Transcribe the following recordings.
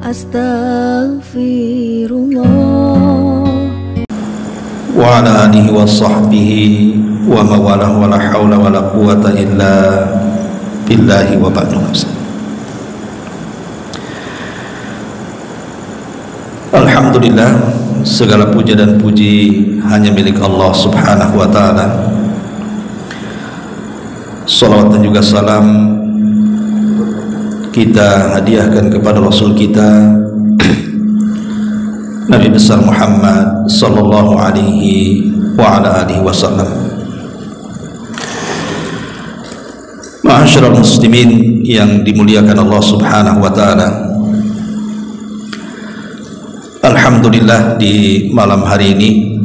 Astaghfirullah. Wa ala alihi wa sahbihi wa mawalah wa la hawla wa la quwata illa billahi wa ba'du. Alhamdulillah, segala puja dan puji hanya milik Allah subhanahu wa ta'ala. Salawat dan juga salam kita hadiahkan kepada Rasul kita Nabi besar Muhammad sallallahu alaihi wa ala alihi wasallam. Ma'asyiral muslimin yang dimuliakan Allah subhanahu wa ta'ala, alhamdulillah di malam hari ini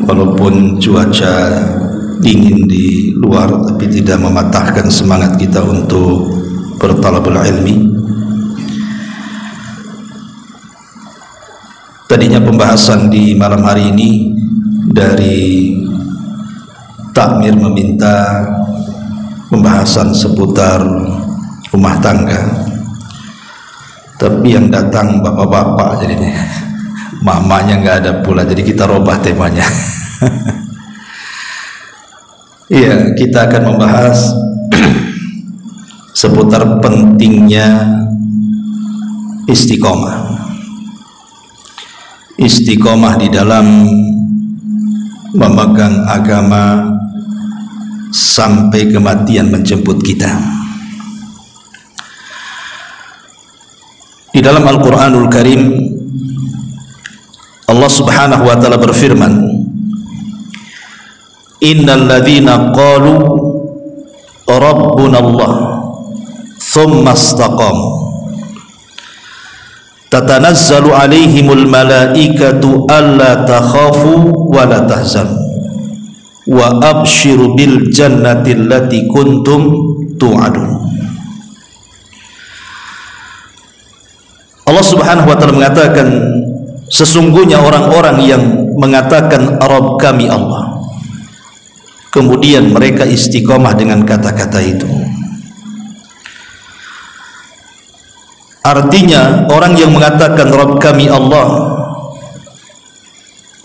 walaupun cuaca dingin di luar tapi tidak mematahkan semangat kita untuk bertalabul ilmi. Tadinya pembahasan di malam hari ini dari takmir meminta pembahasan seputar rumah tangga, tapi yang datang bapak-bapak jadinya, mamanya nggak ada pula, jadi kita robah temanya. Iya, kita akan membahas seputar pentingnya istiqomah. Istiqomah di dalam memegang agama sampai kematian menjemput kita. Di dalam Al-Quranul Karim Allah subhanahu wa ta'ala berfirman, innal ladzina qalu rabbuna Allah thumma istaqamu tatanazzalu alaihimul malaikatu alla takhafu wa la tahzanu wa abshiru bil jannati allati kuntum tu'adun. Allah subhanahu wa ta'ala mengatakan, sesungguhnya orang-orang yang mengatakan Rabb kami Allah, kemudian mereka istiqomah dengan kata-kata itu. Artinya orang yang mengatakan Rabb kami Allah,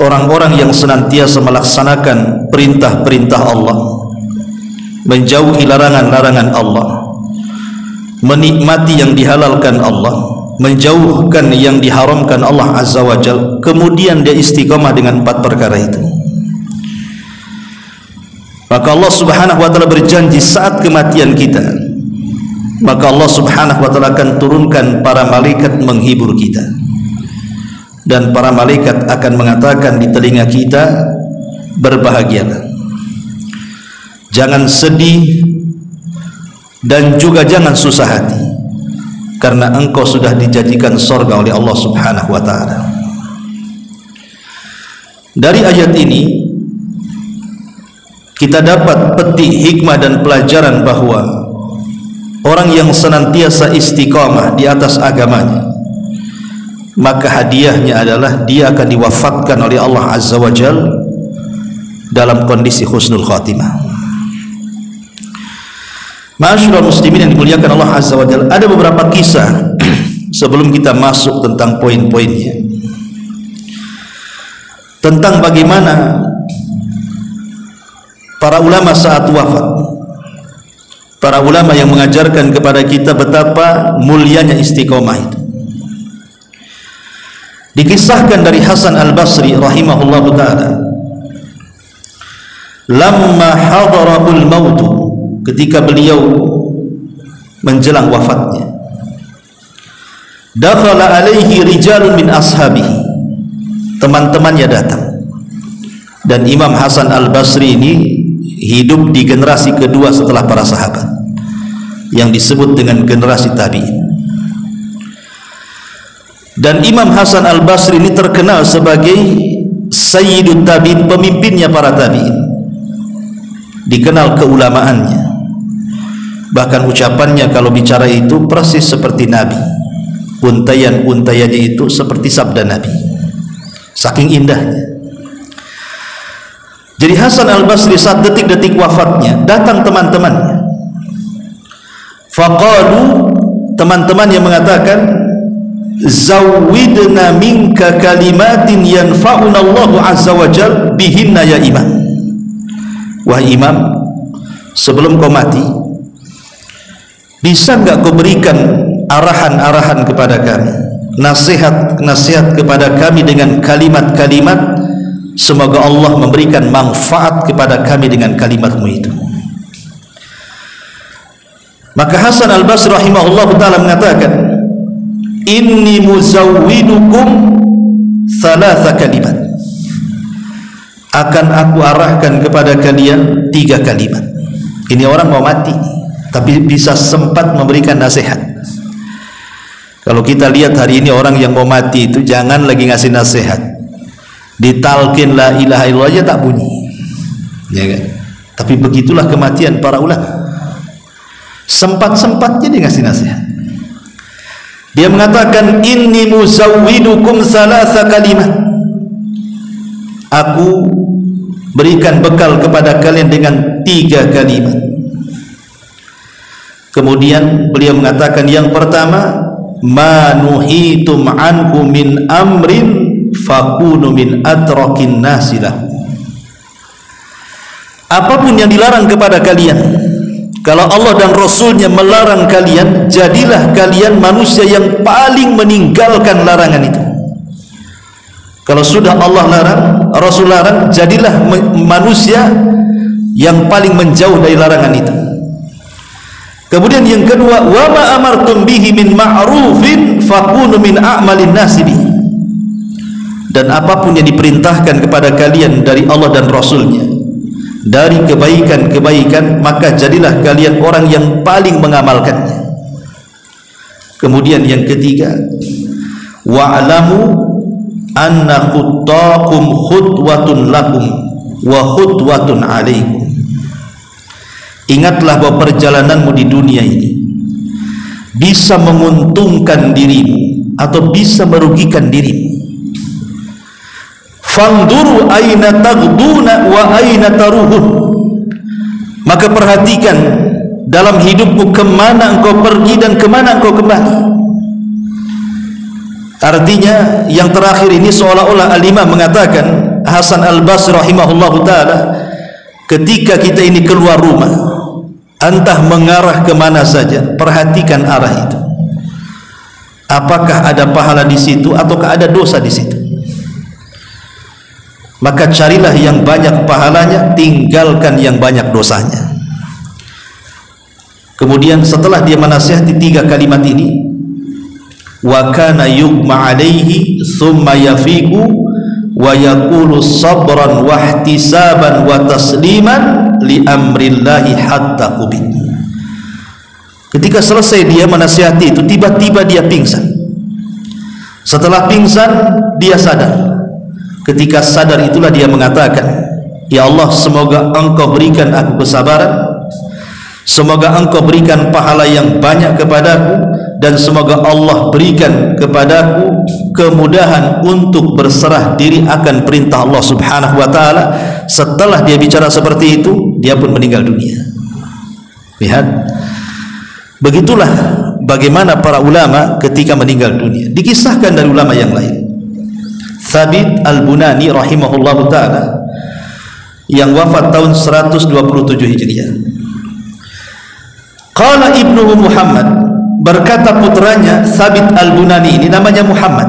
orang-orang yang senantiasa melaksanakan perintah-perintah Allah, menjauhi larangan-larangan Allah, menikmati yang dihalalkan Allah, menjauhkan yang diharamkan Allah azza wa jalla, kemudian dia istiqomah dengan 4 perkara itu, maka Allah subhanahu wa ta'ala berjanji saat kematian kita, maka Allah subhanahu wa ta'ala akan turunkan para malaikat menghibur kita, dan para malaikat akan mengatakan di telinga kita, berbahagialah, jangan sedih dan juga jangan susah hati, karena engkau sudah dijadikan surga oleh Allah subhanahu wa ta'ala. Dari ayat ini kita dapat petik hikmah dan pelajaran bahwa orang yang senantiasa istiqamah di atas agamanya, maka hadiahnya adalah dia akan diwafatkan oleh Allah azza wa jalla dalam kondisi husnul khatimah. Ma'asyiral muslimin yang dimuliakan Allah azza wa jalla, ada beberapa kisah sebelum kita masuk tentang poin-poinnya, tentang bagaimana para ulama saat wafat, para ulama yang mengajarkan kepada kita betapa mulianya istiqomah itu. Dikisahkan dari Hasan al-Basri rahimahullahu ta'ala, lamma hadarahul mautu, ketika beliau menjelang wafatnya, dakhala alaihi rijalun min ashabihi, teman-temannya datang. Dan Imam Hasan al-Basri ini hidup di generasi kedua setelah para sahabat, yang disebut dengan generasi tabi'in. Dan Imam Hasan al-Basri ini terkenal sebagai Sayyidut Tabi'in, pemimpinnya para tabi'in, dikenal keulamaannya, bahkan ucapannya kalau bicara itu persis seperti Nabi, untayan-untayannya itu seperti sabda Nabi, saking indahnya. Jadi Hasan al-Basri saat detik-detik wafatnya datang teman-temannya, faqalu, teman-teman yang mengatakan, zawwidna minka kalimatin yanfa'una Allahu azza wa jal bihinna ya imam. Wahai imam, sebelum kau mati, bisa enggak kau berikan arahan-arahan kepada kami, nasihat-nasihat kepada kami dengan kalimat-kalimat, semoga Allah memberikan manfaat kepada kami dengan kalimatmu itu. Maka Hasan al-Basri rahimahullah ta'ala mengatakan, inni muzawwidukum thalatha kalimat, akan aku arahkan kepada kalian 3 kalimat. Ini orang mau mati tapi bisa sempat memberikan nasihat. Kalau kita lihat hari ini orang yang mau mati itu jangan lagi ngasih nasihat, ditalkin la ilaha illallah aja tak bunyi, ya kan? Tapi begitulah kematian para ulama, sempat-sempatnya dia ngasih nasihat. Dia mengatakan, inni muzawwidukum thalatha kalimat, aku berikan bekal kepada kalian dengan 3 kalimat. Kemudian beliau mengatakan, yang pertama, ma nuhitum anhu min amrin fakunu min atrakin nasilah. Apapun yang dilarang kepada kalian, kalau Allah dan Rasulnya melarang kalian, jadilah kalian manusia yang paling meninggalkan larangan itu. Kalau sudah Allah larang, Rasul larang, jadilah manusia yang paling menjauh dari larangan itu. Kemudian yang kedua, wa ma amartum bihi min ma'rufin fakunu min a'malin nasibi. Dan apapun yang diperintahkan kepada kalian dari Allah dan Rasulnya, dari kebaikan-kebaikan, maka jadilah kalian orang yang paling mengamalkannya. Kemudian yang ketiga, wa'lamu anna khuttakum khutwatun lakum wa khutwatun alaikum. Ingatlah bahwa perjalananmu di dunia ini bisa menguntungkan dirimu atau bisa merugikan dirimu. Fanduru aina taghduna wa aina taruhun. Maka perhatikan dalam hidupmu kemana engkau pergi dan kemana engkau kembali. Artinya yang terakhir ini seolah-olah Al-Imam mengatakan, Hasan al-Basri rahimahullahu ta'ala, ketika kita ini keluar rumah, entah mengarah kemana saja, perhatikan arah itu. Apakah ada pahala di situ ataukah ada dosa di situ? Maka carilah yang banyak pahalanya, tinggalkan yang banyak dosanya. Kemudian setelah dia menasihati 3 kalimat ini, wa kana yugma alaihi thumma yafiqu wa yaqulu sabran wa ihtisaban wa tasliman li amrillahi hatta qubid. Ketika selesai dia menasihati itu, tiba-tiba dia pingsan. Setelah pingsan dia sadar. Ketika sadar itulah dia mengatakan, ya Allah, semoga engkau berikan aku kesabaran, semoga engkau berikan pahala yang banyak kepadaku, dan semoga Allah berikan kepadaku kemudahan untuk berserah diri akan perintah Allah subhanahu wa ta'ala. Setelah dia bicara seperti itu, dia pun meninggal dunia. Lihat, begitulah bagaimana para ulama ketika meninggal dunia. Dikisahkan dari ulama yang lain. Thabit al-Bunani rahimahullahu ta'ala yang wafat tahun 127 Hijriah. Qala ibnuhu Muhammad, berkata putranya Thabit al-Bunani ini namanya Muhammad,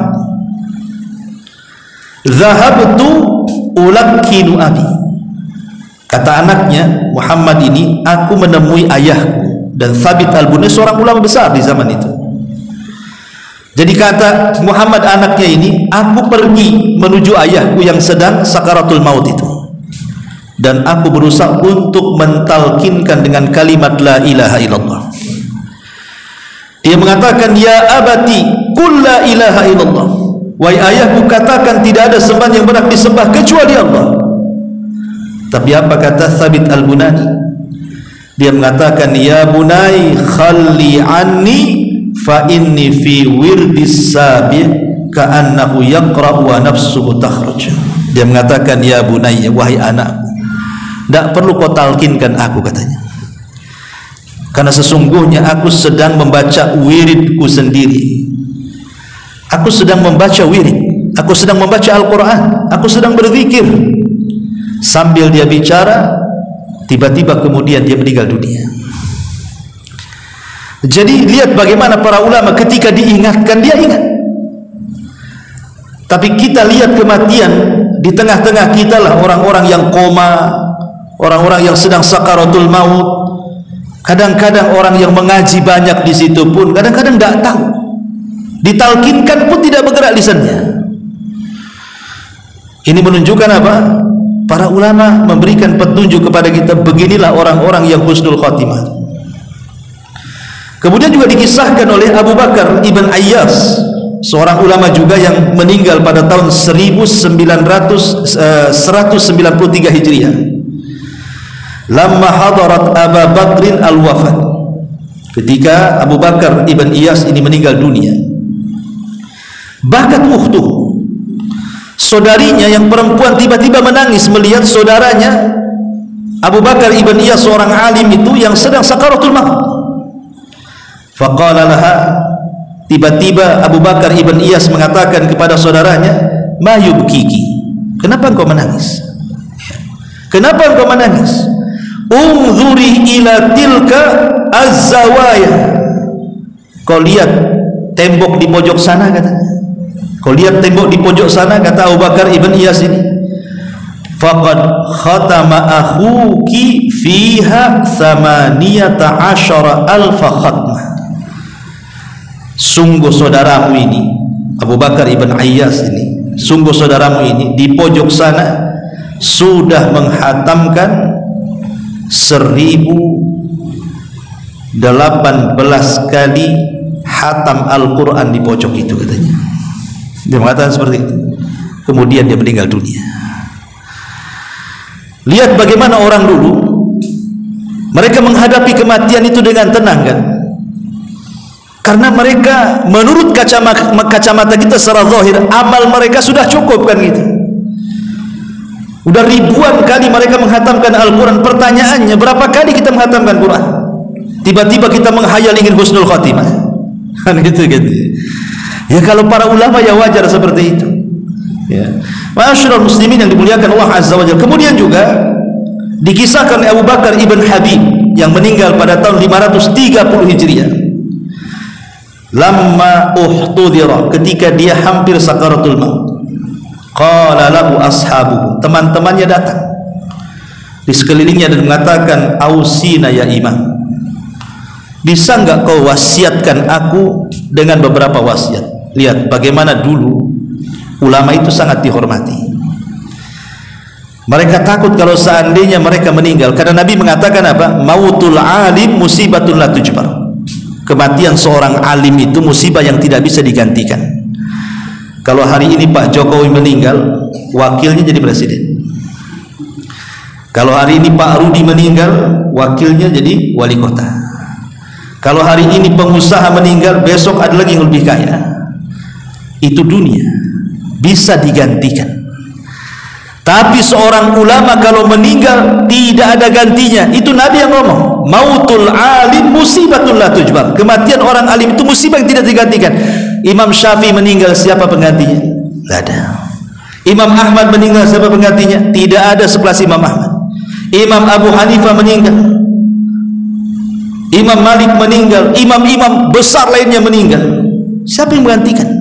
zahabtu ulakkinu abi. Kata anaknya Muhammad ini, aku menemui ayahku. Dan Thabit al-Bunani seorang ulama besar di zaman itu. Jadi kata Muhammad anaknya ini, aku pergi menuju ayahku yang sedang sakaratul maut itu, dan aku berusaha untuk mentalkinkan dengan kalimat la ilaha illallah. Dia mengatakan, ya abati qul la ilaha illallah, wahai ayahku, katakan tidak ada sembahan yang berhak disembah kecuali Allah. Tapi apa kata Thabit al-Bunani? Dia mengatakan, ya bunai khalli anni fa inni fi wirdis sabi' ka'annahu yaqra'u wa nafsuhu takhruj. Dia mengatakan, ya bunayya, wahai anakku, tidak perlu kau talkinkan aku, katanya, karena sesungguhnya aku sedang membaca wiridku sendiri. Aku sedang membaca wirid, aku sedang membaca Al-Quran, aku sedang berzikir. Sambil dia bicara, tiba-tiba kemudian dia meninggal dunia. Jadi lihat bagaimana para ulama ketika diingatkan dia ingat. Tapi kita lihat kematian di tengah-tengah kita lah orang-orang yang koma, orang-orang yang sedang sakaratul maut. Kadang-kadang orang yang mengaji banyak di situ pun kadang-kadang tidak tahu. Ditalkinkan pun tidak bergerak lisannya. Ini menunjukkan apa? Para ulama memberikan petunjuk kepada kita, beginilah orang-orang yang husnul khatimah. Kemudian juga dikisahkan oleh Abu Bakar Ibn Ayyas, seorang ulama juga yang meninggal pada tahun 193 Hijriah. Lamma hadarat Abu Bakrin al-wafat, ketika Abu Bakar Ibn Iyas ini meninggal dunia, bakat ukhtuh, saudarinya yang perempuan tiba-tiba menangis melihat saudaranya Abu Bakar Ibn Iyas, seorang alim itu yang sedang sakaratul maut. Faqala laha, tiba-tiba Abu Bakar Ibn Iyas mengatakan kepada saudaranya, ma yubkiki, kenapa engkau menangis? Kenapa engkau menangis? Unzuri ila tilka az-zawaya, kau lihat tembok di pojok sana, katanya. Kau lihat tembok di pojok sana, kata Abu Bakar Ibn Iyas ini. Faqad khatama akhuki fiha 18,000 khatmah. Sungguh saudaramu ini, Abu Bakar Ibn Iyas ini, sungguh saudaramu ini di pojok sana sudah menghatamkan 1018 kali hatam Al-Quran di pojok itu, katanya. Dia mengatakan seperti itu. Kemudian dia meninggal dunia. Lihat bagaimana orang dulu, mereka menghadapi kematian itu dengan tenang, kan? Karena mereka menurut kacamata kita secara zahir, amal mereka sudah cukup, kan gitu. Udah ribuan kali mereka menghatamkan Al-Quran. Pertanyaannya, berapa kali kita menghatamkan Quran? Tiba-tiba kita menghayal ingin husnul khatimah, kan gitu. Ya kalau para ulama ya wajar seperti itu. Ya, ma'asyiral muslimin yang dimuliakan Allah Azza wa Jalla. Kemudian juga dikisahkan oleh Abu Bakar Ibn Habib yang meninggal pada tahun 530 Hijriah. Lamma uhtudira, ketika dia hampir sakaratul maut, qala lahu ashabuhu, teman-temannya datang di sekelilingnya dan mengatakan, ausina ya imam, bisa enggak kau wasiatkan aku dengan beberapa wasiat. Lihat bagaimana dulu ulama itu sangat dihormati. Mereka takut kalau seandainya mereka meninggal, karena Nabi mengatakan apa? Mautul alim musibatun la tujbar. Kematian seorang alim itu musibah yang tidak bisa digantikan. Kalau hari ini Pak Jokowi meninggal, wakilnya jadi presiden. Kalau hari ini Pak Rudi meninggal, wakilnya jadi wali kota. Kalau hari ini pengusaha meninggal, besok ada lagi yang lebih kaya. Itu dunia, bisa digantikan. Tapi seorang ulama kalau meninggal tidak ada gantinya. Itu Nabi yang ngomong, mautul alim musibatun la tujbar. Kematian orang alim itu musibah yang tidak digantikan. Imam Syafi'i meninggal, siapa penggantinya? Tidak ada. Imam Ahmad meninggal, siapa penggantinya? Tidak ada sekelas Imam Ahmad. Imam Abu Hanifah meninggal, Imam Malik meninggal, imam-imam besar lainnya meninggal, siapa yang menggantikan?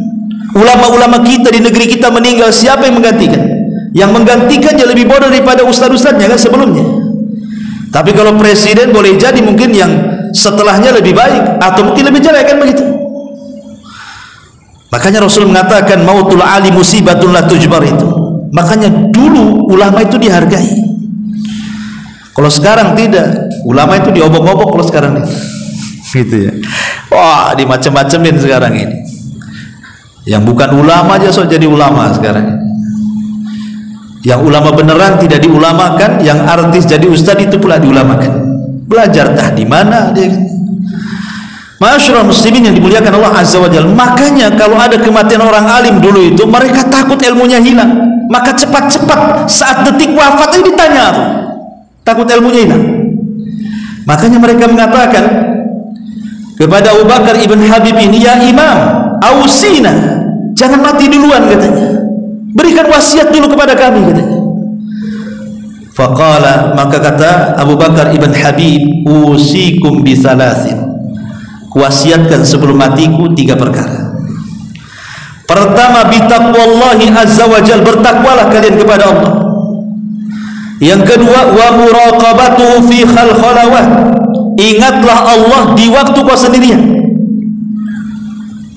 Ulama-ulama kita di negeri kita meninggal, siapa yang menggantikan? Yang menggantikannya lebih bodoh daripada ustaz-ustaznya kan sebelumnya. Tapi kalau presiden boleh jadi mungkin yang setelahnya lebih baik atau mungkin lebih jelek, kan begitu. Makanya Rasul mengatakan mautul ali musibatun la tujbar itu. Makanya dulu ulama itu dihargai. Kalau sekarang tidak, ulama itu diobok-obok kalau sekarang ini. Gitu ya. Wah, dimacem-macemin sekarang ini. Yang bukan ulama aja so jadi ulama sekarang ini. Yang ulama beneran tidak diulamakan, yang artis jadi ustaz itu pula diulamakan. Belajar di mana dia? Ma'asyiral muslimin yang dimuliakan Allah Azza wa Jalla. Makanya kalau ada kematian orang alim dulu itu, mereka takut ilmunya hilang. Maka cepat-cepat saat detik wafat ini ditanya tuh. Takut ilmunya hilang. Makanya mereka mengatakan kepada Abu Bakar Ibn Habib ini, ya imam, ausina, Jangan mati duluan katanya. Berikan wasiat dulu kepada kami katanya. Faqala, maka kata Abu Bakar ibn Habib, usikum bithalathin. Kuwasiatkan sebelum matiku 3 perkara. Pertama, bitaqwallahi azza wa jal, bertakwalah kalian kepada Allah. Yang kedua, wa muraqabatuhu fi khalawat, ingatlah Allah di waktu kau sendirian.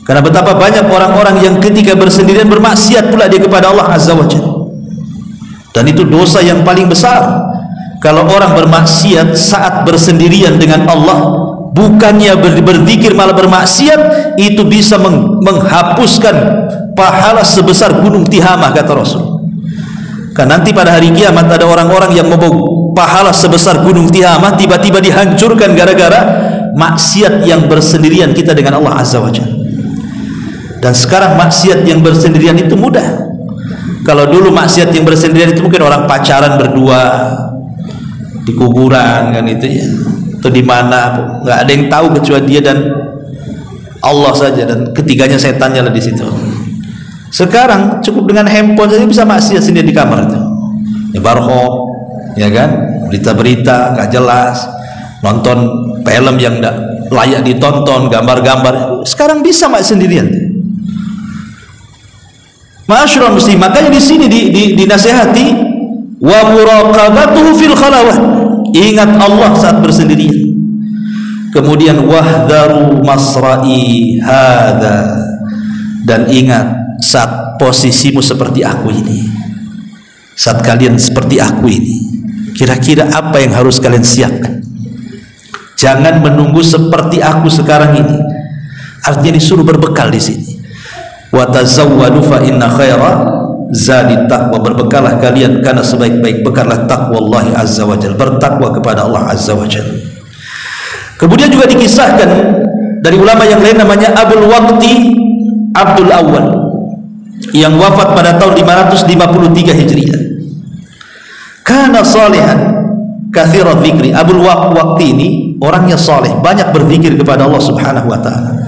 Karena betapa banyak orang-orang yang ketika bersendirian bermaksiat pula dia kepada Allah azza wa jal. Dan itu dosa yang paling besar. Kalau orang bermaksiat saat bersendirian dengan Allah, bukannya berzikir malah bermaksiat, itu bisa menghapuskan pahala sebesar gunung Tihamah, kata Rasul. Karena nanti pada hari kiamat ada orang-orang yang membawa pahala sebesar gunung Tihamah, tiba-tiba dihancurkan gara-gara maksiat yang bersendirian kita dengan Allah azza wa jalla. Dan sekarang maksiat yang bersendirian itu mudah. Kalau dulu maksiat yang bersendirian itu mungkin orang pacaran berdua di kuburan kan itu ya, atau di mana, nggak ada yang tahu kecuali dia dan Allah saja, dan ketiganya setannya lah di situ. Sekarang cukup dengan handphone saja bisa maksiat sendiri di kamar itu. Ya barhob, ya kan, berita-berita nggak jelas, nonton film yang nggak layak ditonton, gambar-gambar. Sekarang bisa maksiat sendirian. Ma'asyiral muslimin, makanya di sini dinasihati wa muraqabatuhu fil khalawat, ingat Allah saat bersendirian. Kemudian wahdharu masra'i hadza, dan ingat saat posisimu seperti aku ini, saat kalian seperti aku ini, kira-kira apa yang harus kalian siapkan. Jangan menunggu seperti aku sekarang ini. Artinya disuruh berbekal di sini. Wa tazawwadu fa inna khaira zadi taqwa, berbekalah kalian karena sebaik-baik bekallah taqwallahi azza wa jalla, bertakwa kepada Allah azza wa jalla. Kemudian juga dikisahkan dari ulama yang lain, namanya Abul Waqti Abdul Awwal, yang wafat pada tahun 553 Hijriah. Kana salihan katsira dzikri. Abul Waqti ini orangnya saleh, banyak berzikir kepada Allah Subhanahu wa taala.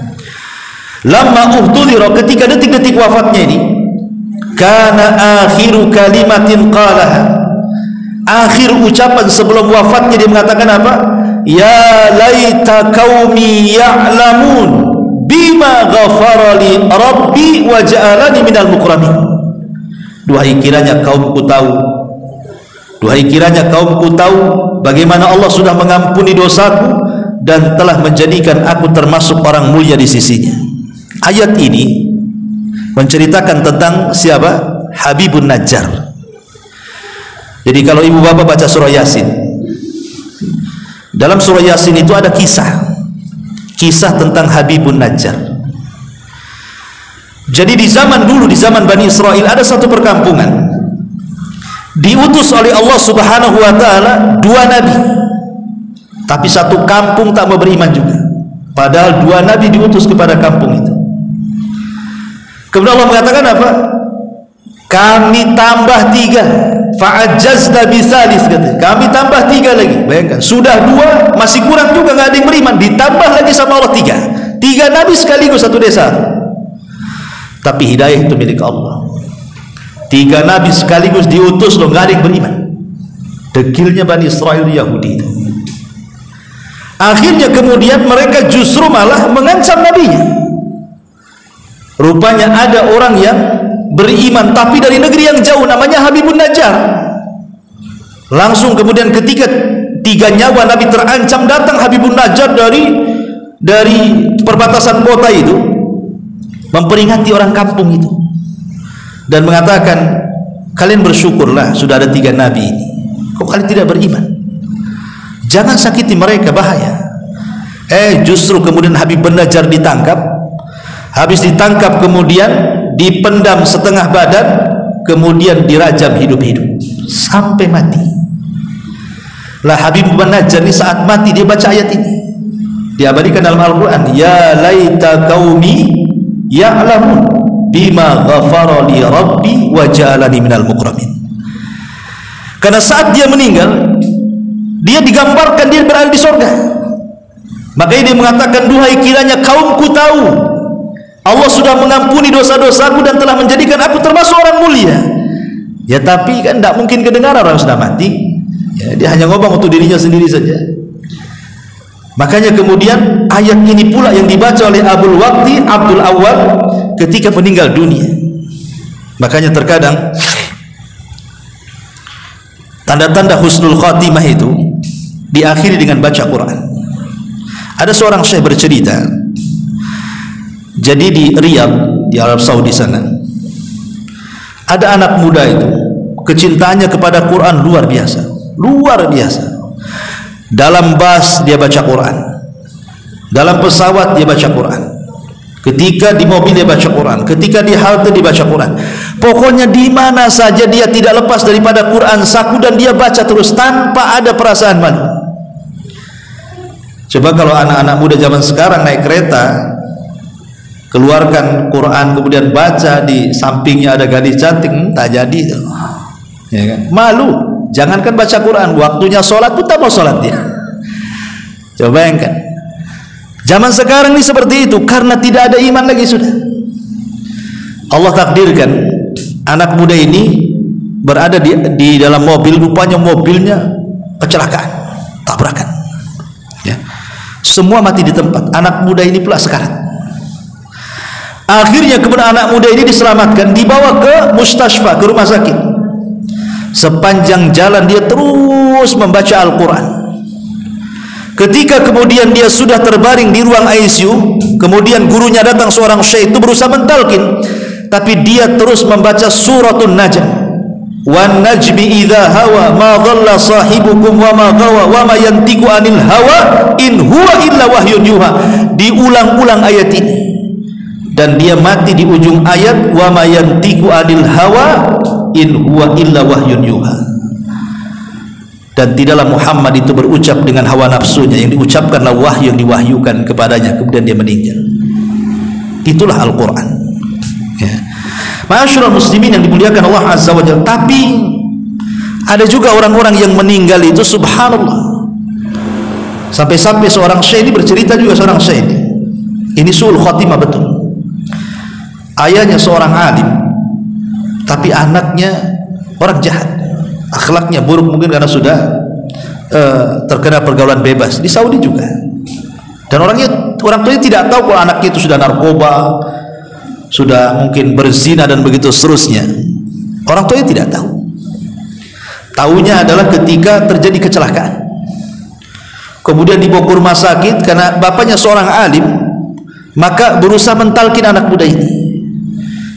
Lamma uhtudira, ketika detik-detik wafatnya ini, kana akhiru kalimatin qalaha, akhir ucapan sebelum wafatnya dia mengatakan apa? Ya laita qaumi ya'lamun bima ghafara li rabbi wa ja'alani minal mukramin. Duhai kiranya kaumku tahu, duhai kiranya kaumku tahu bagaimana Allah sudah mengampuni dosaku dan telah menjadikan aku termasuk orang mulia di sisinya. Ayat ini menceritakan tentang siapa? Habibun Najjar. Jadi kalau ibu bapak baca surah Yasin, dalam surah Yasin itu ada kisah tentang Habibun Najjar. Jadi di zaman dulu, di zaman Bani Israel, ada satu perkampungan diutus oleh Allah Subhanahu wa taala 2 nabi, tapi satu kampung tak mau beriman juga, padahal 2 nabi diutus kepada kampung itu. Kemudian Allah mengatakan apa? Kami tambah 3, fa'ajazna bisalis, katanya. Kami tambah 3 lagi. Bayangkan, sudah 2 masih kurang juga, nggak ada yang beriman, ditambah lagi sama Allah 3 nabi sekaligus satu desa. Tapi hidayah itu milik Allah. 3 nabi sekaligus diutus loh, nggak ada yang beriman. Dekilnya Bani Israel Yahudi itu. Akhirnya kemudian mereka justru malah mengancam nabinya. Rupanya ada orang yang beriman tapi dari negeri yang jauh, namanya Habibun Najjar. Langsung kemudian ketika 3 nyawa Nabi terancam, datang Habibun Najjar dari perbatasan kota itu, memperingati orang kampung itu dan mengatakan, kalian bersyukurlah sudah ada 3 nabi ini. Kok kalian tidak beriman? Jangan sakiti mereka, bahaya. Justru kemudian Habibun Najjar ditangkap. Habis ditangkap kemudian dipendam setengah badan, kemudian dirajam hidup-hidup sampai mati. Lah Habib bin Najjar ini saat mati dia baca ayat ini, diabadikan dalam Al-Quran. Ya laita qaumi ya'lamun bima ghafara li rabbi wa ja'alani minal mukramin. Karena saat dia meninggal, dia digambarkan dia berada di surga. Makanya dia mengatakan, duhai kiranya kaumku tahu Allah sudah mengampuni dosa-dosaku dan telah menjadikan aku termasuk orang mulia. Ya tapi kan tidak mungkin kedengaran, orang sudah mati. Ya, dia hanya ngomong untuk dirinya sendiri saja. Makanya kemudian ayat ini pula yang dibaca oleh Abdul Awwal ketika meninggal dunia. Makanya terkadang tanda-tanda husnul khatimah itu diakhiri dengan baca Quran. Ada seorang syekh bercerita, jadi di Riyadh di Arab Saudi sana ada anak muda itu kecintaannya kepada Quran luar biasa, luar biasa. Dalam bus dia baca Quran, dalam pesawat dia baca Quran, ketika di mobil dia baca Quran, ketika di halte dia baca Quran. Pokoknya di mana saja dia tidak lepas daripada Quran saku dan dia baca terus tanpa ada perasaan malu. Coba kalau anak-anak muda zaman sekarang naik kereta, keluarkan Quran kemudian baca, di sampingnya ada gadis cantik, tak jadi itu. Ya kan? Malu. Jangankan baca Quran, waktunya sholat pun tak mau sholat dia. Coba bayangkan, zaman sekarang ini seperti itu karena tidak ada iman lagi sudah. Allah takdirkan anak muda ini berada di dalam mobil, rupanya mobilnya kecelakaan, tabrakan. Ya. Semua mati di tempat. Anak muda ini pula sekarat. Akhirnya kemudian anak muda ini diselamatkan, dibawa ke mustasfa, ke rumah sakit. Sepanjang jalan dia terus membaca Al-Quran. Ketika kemudian dia sudah terbaring di ruang ICU, kemudian gurunya datang, seorang syekh itu berusaha mentalkin, tapi dia terus membaca suratul Najm. Wan najmi idza hawa ma dhalla sahibukum wa ma ghawa wa ma yantiqu anil hawa in huwa illa wahyun yuha. Diulang-ulang ayat ini dan dia mati di ujung ayat wa ma yantiqu anil hawa in huwa illa wahyun yuha. Dan tidaklah Muhammad itu berucap dengan hawa nafsunya, yang diucapkanlah wahyu yang diwahyukan kepadanya, kemudian dia meninggal. Itulah Al-Quran. Ya. Ma'asyiral muslimin yang dimuliakan Allah Azza wa Jalla. Tapi ada juga orang-orang yang meninggal itu subhanallah. Sampai-sampai seorang syekh ini bercerita juga, seorang syekh ini su'ul khatimah betul. Ayahnya seorang alim, tapi anaknya orang jahat, akhlaknya buruk, mungkin karena sudah terkena pergaulan bebas di Saudi juga. Dan orang tuanya tidak tahu kalau anaknya itu sudah narkoba, sudah mungkin berzina dan begitu seterusnya. Orang tuanya tidak tahu. Tahunya adalah ketika terjadi kecelakaan, kemudian dibawa ke rumah sakit karena bapaknya seorang alim, maka berusaha mentalkin anak muda ini.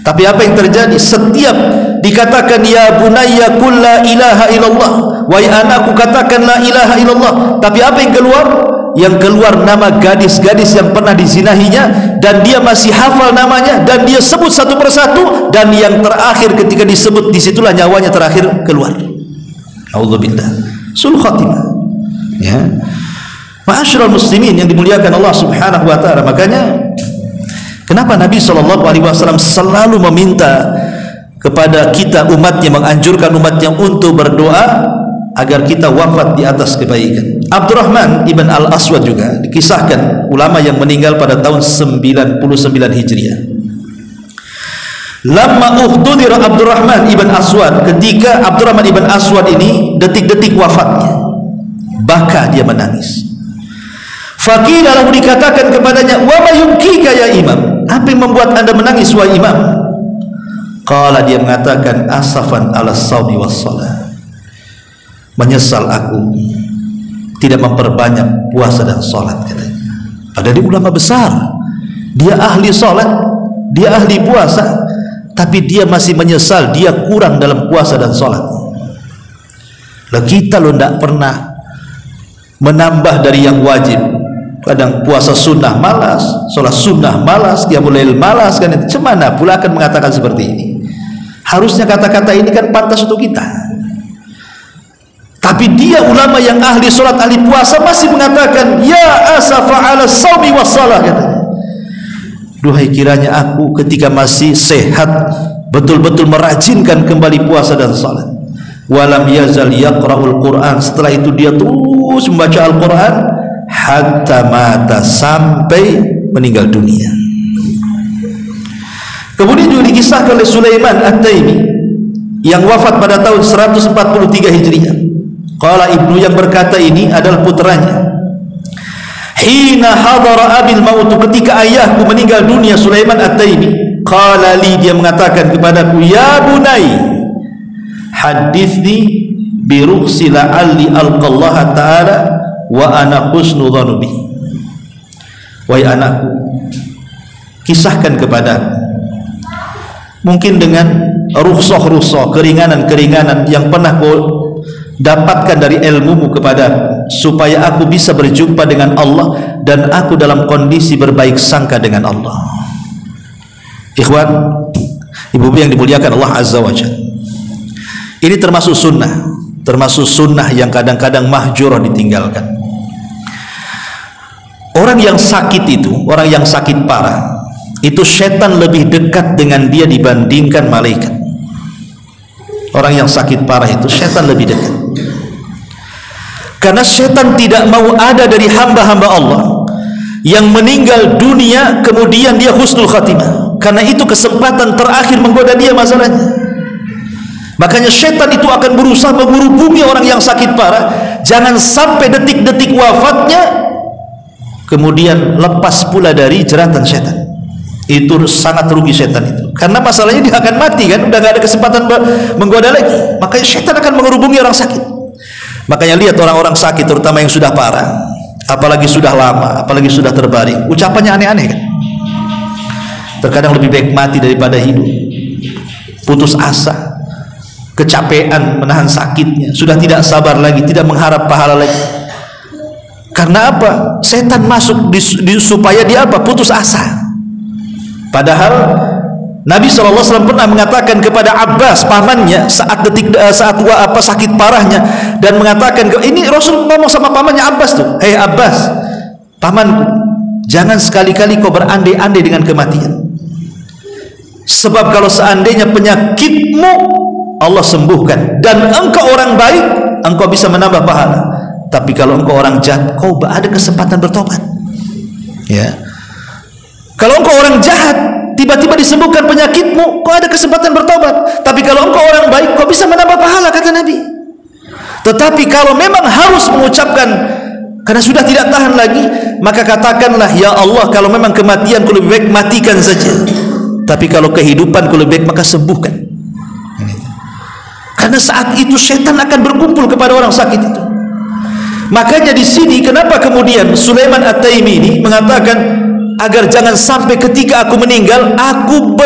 Tapi apa yang terjadi? Setiap dikatakan ya bunayya qul la ilaha illallah, wahai anakku katakan la ilaha illallah, tapi apa yang keluar? Yang keluar nama gadis-gadis yang pernah dizinahinya, dan dia masih hafal namanya dan dia sebut satu persatu, dan yang terakhir ketika disebut disitulah nyawanya terakhir keluar. Auzubillah. Sul khatimah. Ya. Ma'asyiral muslimin yang dimuliakan Allah Subhanahu wa taala. Makanya kenapa Nabi SAW selalu meminta kepada kita umatnya, menganjurkan umatnya untuk berdoa agar kita wafat di atas kebaikan. Abdurrahman ibn al-Aswad juga dikisahkan ulama yang meninggal pada tahun 99 Hijriah. Lama uhtudir Abdurrahman ibn Aswad, ketika Abdurrahman ibn Aswad ini detik-detik wafatnya, baka dia menangis. Faqila lalu dikatakan kepadanya, wa ma yubkika ya imam, apa yang membuat anda menangis wahai imam? Qala, dia mengatakan, asafan ala saumi was salat, menyesal aku tidak memperbanyak puasa dan salat, katanya. Padahal dia ulama besar, dia ahli salat, dia ahli puasa, tapi dia masih menyesal dia kurang dalam puasa dan salat. Lah kita lo tidak pernah menambah dari yang wajib. Kadang puasa sunnah malas, sholat sunnah malas, qiyamul lail malas, kan itu. Cemana pula akan mengatakan seperti ini? Harusnya kata-kata ini kan pantas untuk kita. Tapi dia ulama yang ahli sholat, ahli puasa masih mengatakan ya asafa ala saumi was salah, katanya. Duhai kiranya aku ketika masih sehat betul-betul merajinkan kembali puasa dan salat. Walam yazal yaqra'ul Quran, setelah itu dia terus membaca Al-Quran hatta mata, sampai meninggal dunia. Kemudian juga dikisahkan oleh Sulaiman At-Taimi yang wafat pada tahun 143 Hijriah. Qala ibnu, yang berkata ini adalah putranya. Hina hadara abil maut, ketika ayahku meninggal dunia, Sulaiman At-Taimi, qala li, dia mengatakan kepadaku, ya bunai, hadithni bi rukhsi la'alli alqallaha ta'ala wa ana husnu dhanubi. Wahai anakku, kisahkan kepadaku, mungkin dengan rukhsah-rukhsah, keringanan-keringanan yang pernah kau dapatkan dari ilmumu kepadaku, supaya aku bisa berjumpa dengan Allah dan aku dalam kondisi berbaik sangka dengan Allah. Ikhwan, ibu-ibu yang dimuliakan Allah Azza wa Jalla, ini termasuk sunnah yang kadang-kadang mahjurah, ditinggalkan. Orang yang sakit itu, orang yang sakit parah itu, setan lebih dekat dengan dia dibandingkan malaikat. Orang yang sakit parah itu setan lebih dekat, karena setan tidak mau ada dari hamba-hamba Allah yang meninggal dunia kemudian dia husnul khatimah, karena itu kesempatan terakhir menggoda dia masalahnya. Makanya setan itu akan berusaha menghubungi orang yang sakit parah, jangan sampai detik-detik wafatnya kemudian lepas pula dari jeratan setan. Itu sangat rugi setan itu, karena masalahnya dia akan mati kan, udah gak ada kesempatan menggoda lagi. Makanya setan akan menghubungi orang sakit. Makanya lihat orang-orang sakit, terutama yang sudah parah, apalagi sudah lama, apalagi sudah terbaring, ucapannya aneh-aneh kan. Terkadang lebih baik mati daripada hidup, putus asa, kecapean menahan sakitnya, sudah tidak sabar lagi, tidak mengharap pahala lagi. Karena apa? Setan masuk supaya dia apa? Putus asa. Padahal Nabi SAW pernah mengatakan kepada Abbas, pamannya, saat sakit parahnya, dan mengatakan, ini Rasul ngomong sama pamannya Abbas tuh, hei Abbas, pamanku, jangan sekali-kali kau berandai-andai dengan kematian. Sebab kalau seandainya penyakitmu Allah sembuhkan dan engkau orang baik, engkau bisa menambah pahala. Tapi kalau engkau orang jahat, kau ada kesempatan bertobat. Ya. Kalau engkau orang jahat, tiba-tiba disembuhkan penyakitmu, kau ada kesempatan bertobat. Tapi kalau engkau orang baik, kau bisa menambah pahala, kata Nabi. Tetapi kalau memang harus mengucapkan karena sudah tidak tahan lagi, maka katakanlah, ya Allah, kalau memang kematianku lebih baik matikan saja. Tapi kalau kehidupanku lebih baik, maka sembuhkan. Karena saat itu setan akan berkumpul kepada orang sakit itu. Makanya di sini kenapa kemudian Sulaiman At-Taimi ini mengatakan, agar jangan sampai ketika aku meninggal aku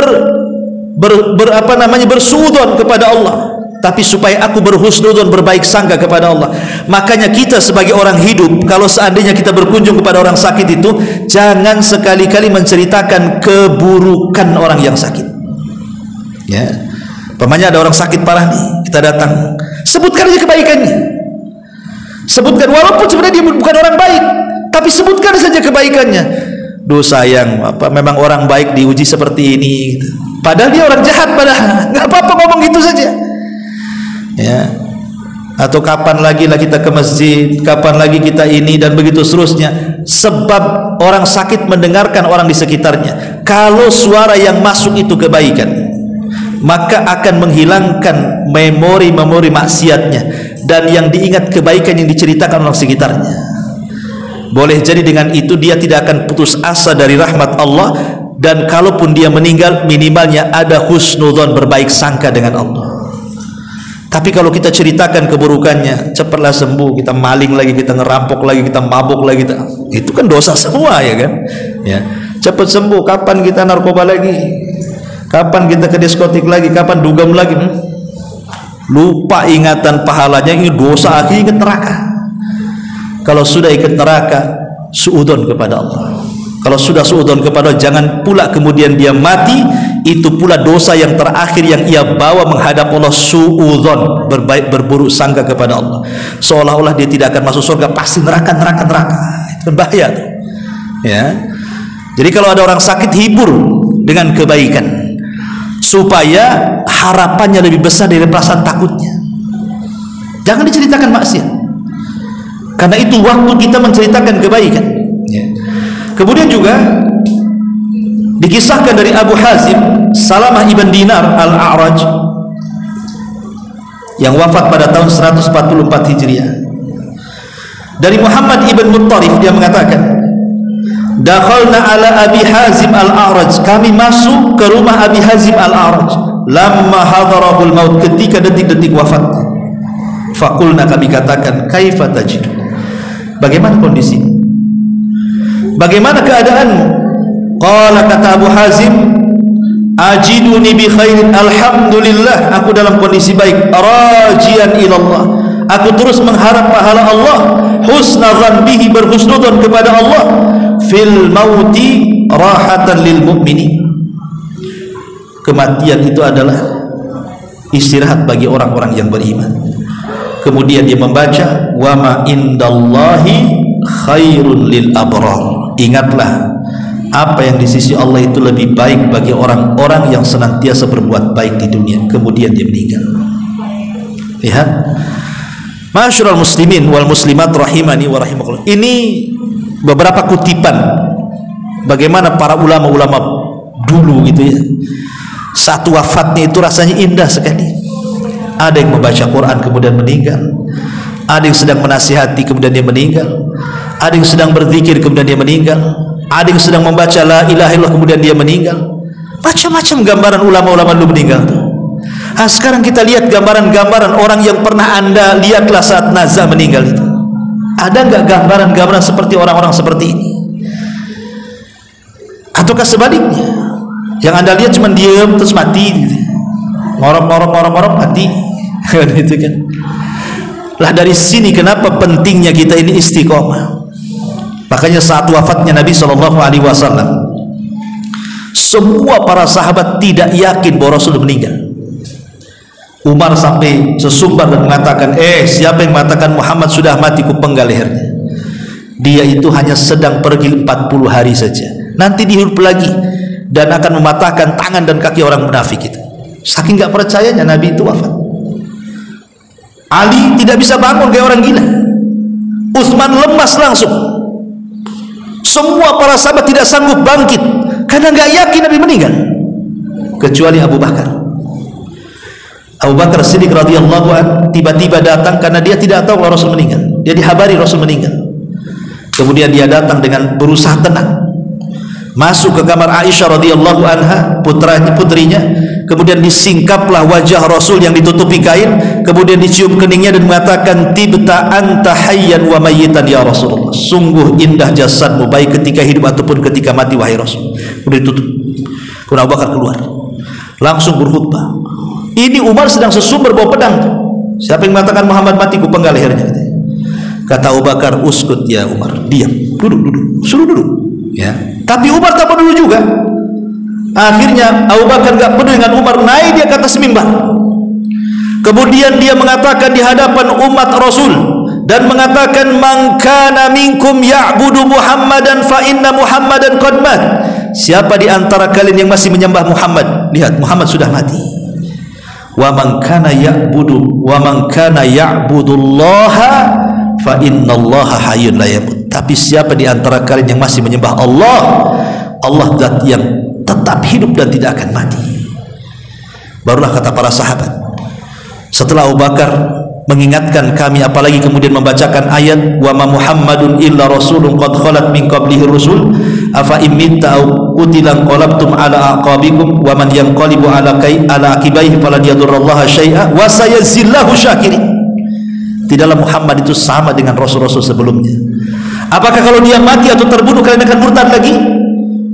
bersuudzon kepada Allah, tapi supaya aku berhusnudzon, berbaik sangka kepada Allah. Makanya kita sebagai orang hidup, kalau seandainya kita berkunjung kepada orang sakit itu, jangan sekali-kali menceritakan keburukan orang yang sakit. Ya, pamannya ada orang sakit parah nih, kita datang, sebutkan aja kebaikannya, sebutkan, walaupun sebenarnya dia bukan orang baik, tapi sebutkan saja kebaikannya. Duh sayang, memang orang baik diuji seperti ini gitu. Padahal dia orang jahat, padahal nggak apa-apa ngomong gitu saja. Ya. Atau kapan lagi lah kita ke masjid, kapan lagi kita ini, dan begitu seterusnya. Sebab orang sakit mendengarkan orang di sekitarnya. Kalau suara yang masuk itu kebaikan, maka akan menghilangkan memori-memori maksiatnya, dan yang diingat kebaikan yang diceritakan orang sekitarnya. Boleh jadi dengan itu dia tidak akan putus asa dari rahmat Allah, dan kalaupun dia meninggal minimalnya ada husnudzon, berbaik sangka dengan Allah. Tapi kalau kita ceritakan keburukannya, cepatlah sembuh, kita maling lagi, kita ngerampok lagi, kita mabuk lagi, itu kan dosa semua, ya kan? Ya, cepat sembuh. Kapan kita narkoba lagi? Kapan kita ke diskotik lagi? Kapan dugem lagi? Lupa ingatan pahalanya, ini dosa, akhirnya ingat neraka. Kalau sudah ikut neraka, suudzon kepada Allah. Kalau sudah suudzon kepada Allah, jangan pula kemudian dia mati, itu pula dosa yang terakhir yang ia bawa menghadap Allah, suudzon, berburuk sangka kepada Allah, seolah-olah dia tidak akan masuk surga, pasti neraka. Itu bahaya. Ya. Jadi kalau ada orang sakit, hibur dengan kebaikan, supaya harapannya lebih besar dari perasaan takutnya. Jangan diceritakan maksiat, karena itu waktu kita menceritakan kebaikan. Ya. Kemudian juga Dikisahkan dari Abu Hazim Salamah ibn Dinar Al-A'raj yang wafat pada tahun 144 Hijriah. Dari Muhammad ibn Muttarif, dia mengatakan, dakhalna ala Abi Hazim Al-A'raj, kami masuk ke rumah Abi Hazim Al-A'raj lamma hadarahul maut, ketika detik-detik wafatnya. Faqulna, kami katakan, kaifa tajidu, bagaimana kondisi, bagaimana keadaanmu? Qala, kata Abu Hazim, ajiduni bi khairin, alhamdulillah, aku dalam kondisi baik, rajian ilallah, aku terus mengharap pahala Allah, husna dzanbihi, berhusnudzon kepada Allah, fil mauti rahatan lil mu'minin, kematian itu adalah istirahat bagi orang-orang yang beriman. Kemudian dia membaca, wa ma indallahi khairun lil abrar, ingatlah apa yang di sisi Allah itu lebih baik bagi orang-orang yang senantiasa berbuat baik di dunia. Kemudian dia meninggal. Lihat, ma'asyiral muslimin wal muslimat rahimani wa rahimakumullah. Ini beberapa kutipan bagaimana para ulama-ulama dulu gitu ya, satu wafatnya itu rasanya indah sekali. Ada yang membaca Quran kemudian meninggal, ada yang sedang menasihati kemudian dia meninggal, ada yang sedang berzikir kemudian dia meninggal, ada yang sedang membaca la ilaha illallah kemudian dia meninggal. Macam-macam gambaran ulama-ulama dulu meninggal tuh. Nah, sekarang kita lihat gambaran-gambaran orang yang pernah Anda lihatlah saat nazah meninggal itu. Ada nggak gambaran-gambaran seperti orang-orang seperti ini? Ataukah sebaliknya, yang Anda lihat cuma diam terus mati gitu. Ngorok mati gitu kan. Lah dari sini kenapa pentingnya kita ini istiqomah. Makanya saat wafatnya Nabi SAW, semua para sahabat tidak yakin bahwa Rasul meninggal. Umar sampai sesumbar dan mengatakan, siapa yang mengatakan Muhammad sudah mati, ku penggal lehernya. Dia itu hanya sedang pergi 40 hari saja, nanti dihidup lagi dan akan mematahkan tangan dan kaki orang munafik itu. Saking gak percayanya Nabi itu wafat. Ali tidak bisa bangun kayak orang gila. Utsman lemas langsung. Semua para sahabat tidak sanggup bangkit karena nggak yakin Nabi meninggal, kecuali Abu Bakar. Abu Bakar Siddiq radhiyallahu anhu tiba-tiba datang karena dia tidak tahu kalau Rasul meninggal. Dia dihabari Rasul meninggal. Kemudian dia datang dengan berusaha tenang, masuk ke kamar Aisyah radhiyallahu anha, putrinya. Kemudian disingkaplah wajah Rasul yang ditutupi kain, kemudian dicium keningnya dan mengatakan, tibta anta hayyan wa mayyitan ya Rasulullah, sungguh indah jasadmu baik ketika hidup ataupun ketika mati wahai Rasul. Kemudian ditutup. Kemudian Abu Bakar keluar langsung berkhutbah. Ini Umar sedang sesumber bawa pedang. Siapa yang mengatakan Muhammad mati, ku penggal lehernya. Kata Abu Bakar, uskut ya Umar, diam, duduk, suruh duduk ya. Tapi Umar tak peduli juga. Akhirnya Abu Bakar gak peduli dengan Umar, naik dia ke atas mimbar. Kemudian dia mengatakan di hadapan umat Rasul dan mengatakan, man kana minkum ya'budu Muhammadan fa inna Muhammadan qad mat. Siapa di antara kalian yang masih menyembah Muhammad, lihat Muhammad sudah mati. Wa man kana ya'budullaha fa innallaha hayyun la yamut. Tapi siapa di antara kalian yang masih menyembah Allah, Allah zat yang tetap hidup dan tidak akan mati. Barulah kata para sahabat, setelah Abu Bakar mengingatkan kami, apalagi kemudian membacakan ayat wa ma Muhammadun illa rasulun qad khalat min qablihi rusul afa imitta aw qutilan qalabtum ala aqabikum wa man yanqalibu ala aqibaihi falan yadurrallaha syai'a wa sayazillahu syakirin. Tidaklah Muhammad itu sama dengan rasul-rasul sebelumnya. Apakah kalau dia mati atau terbunuh kalian akan murtad lagi?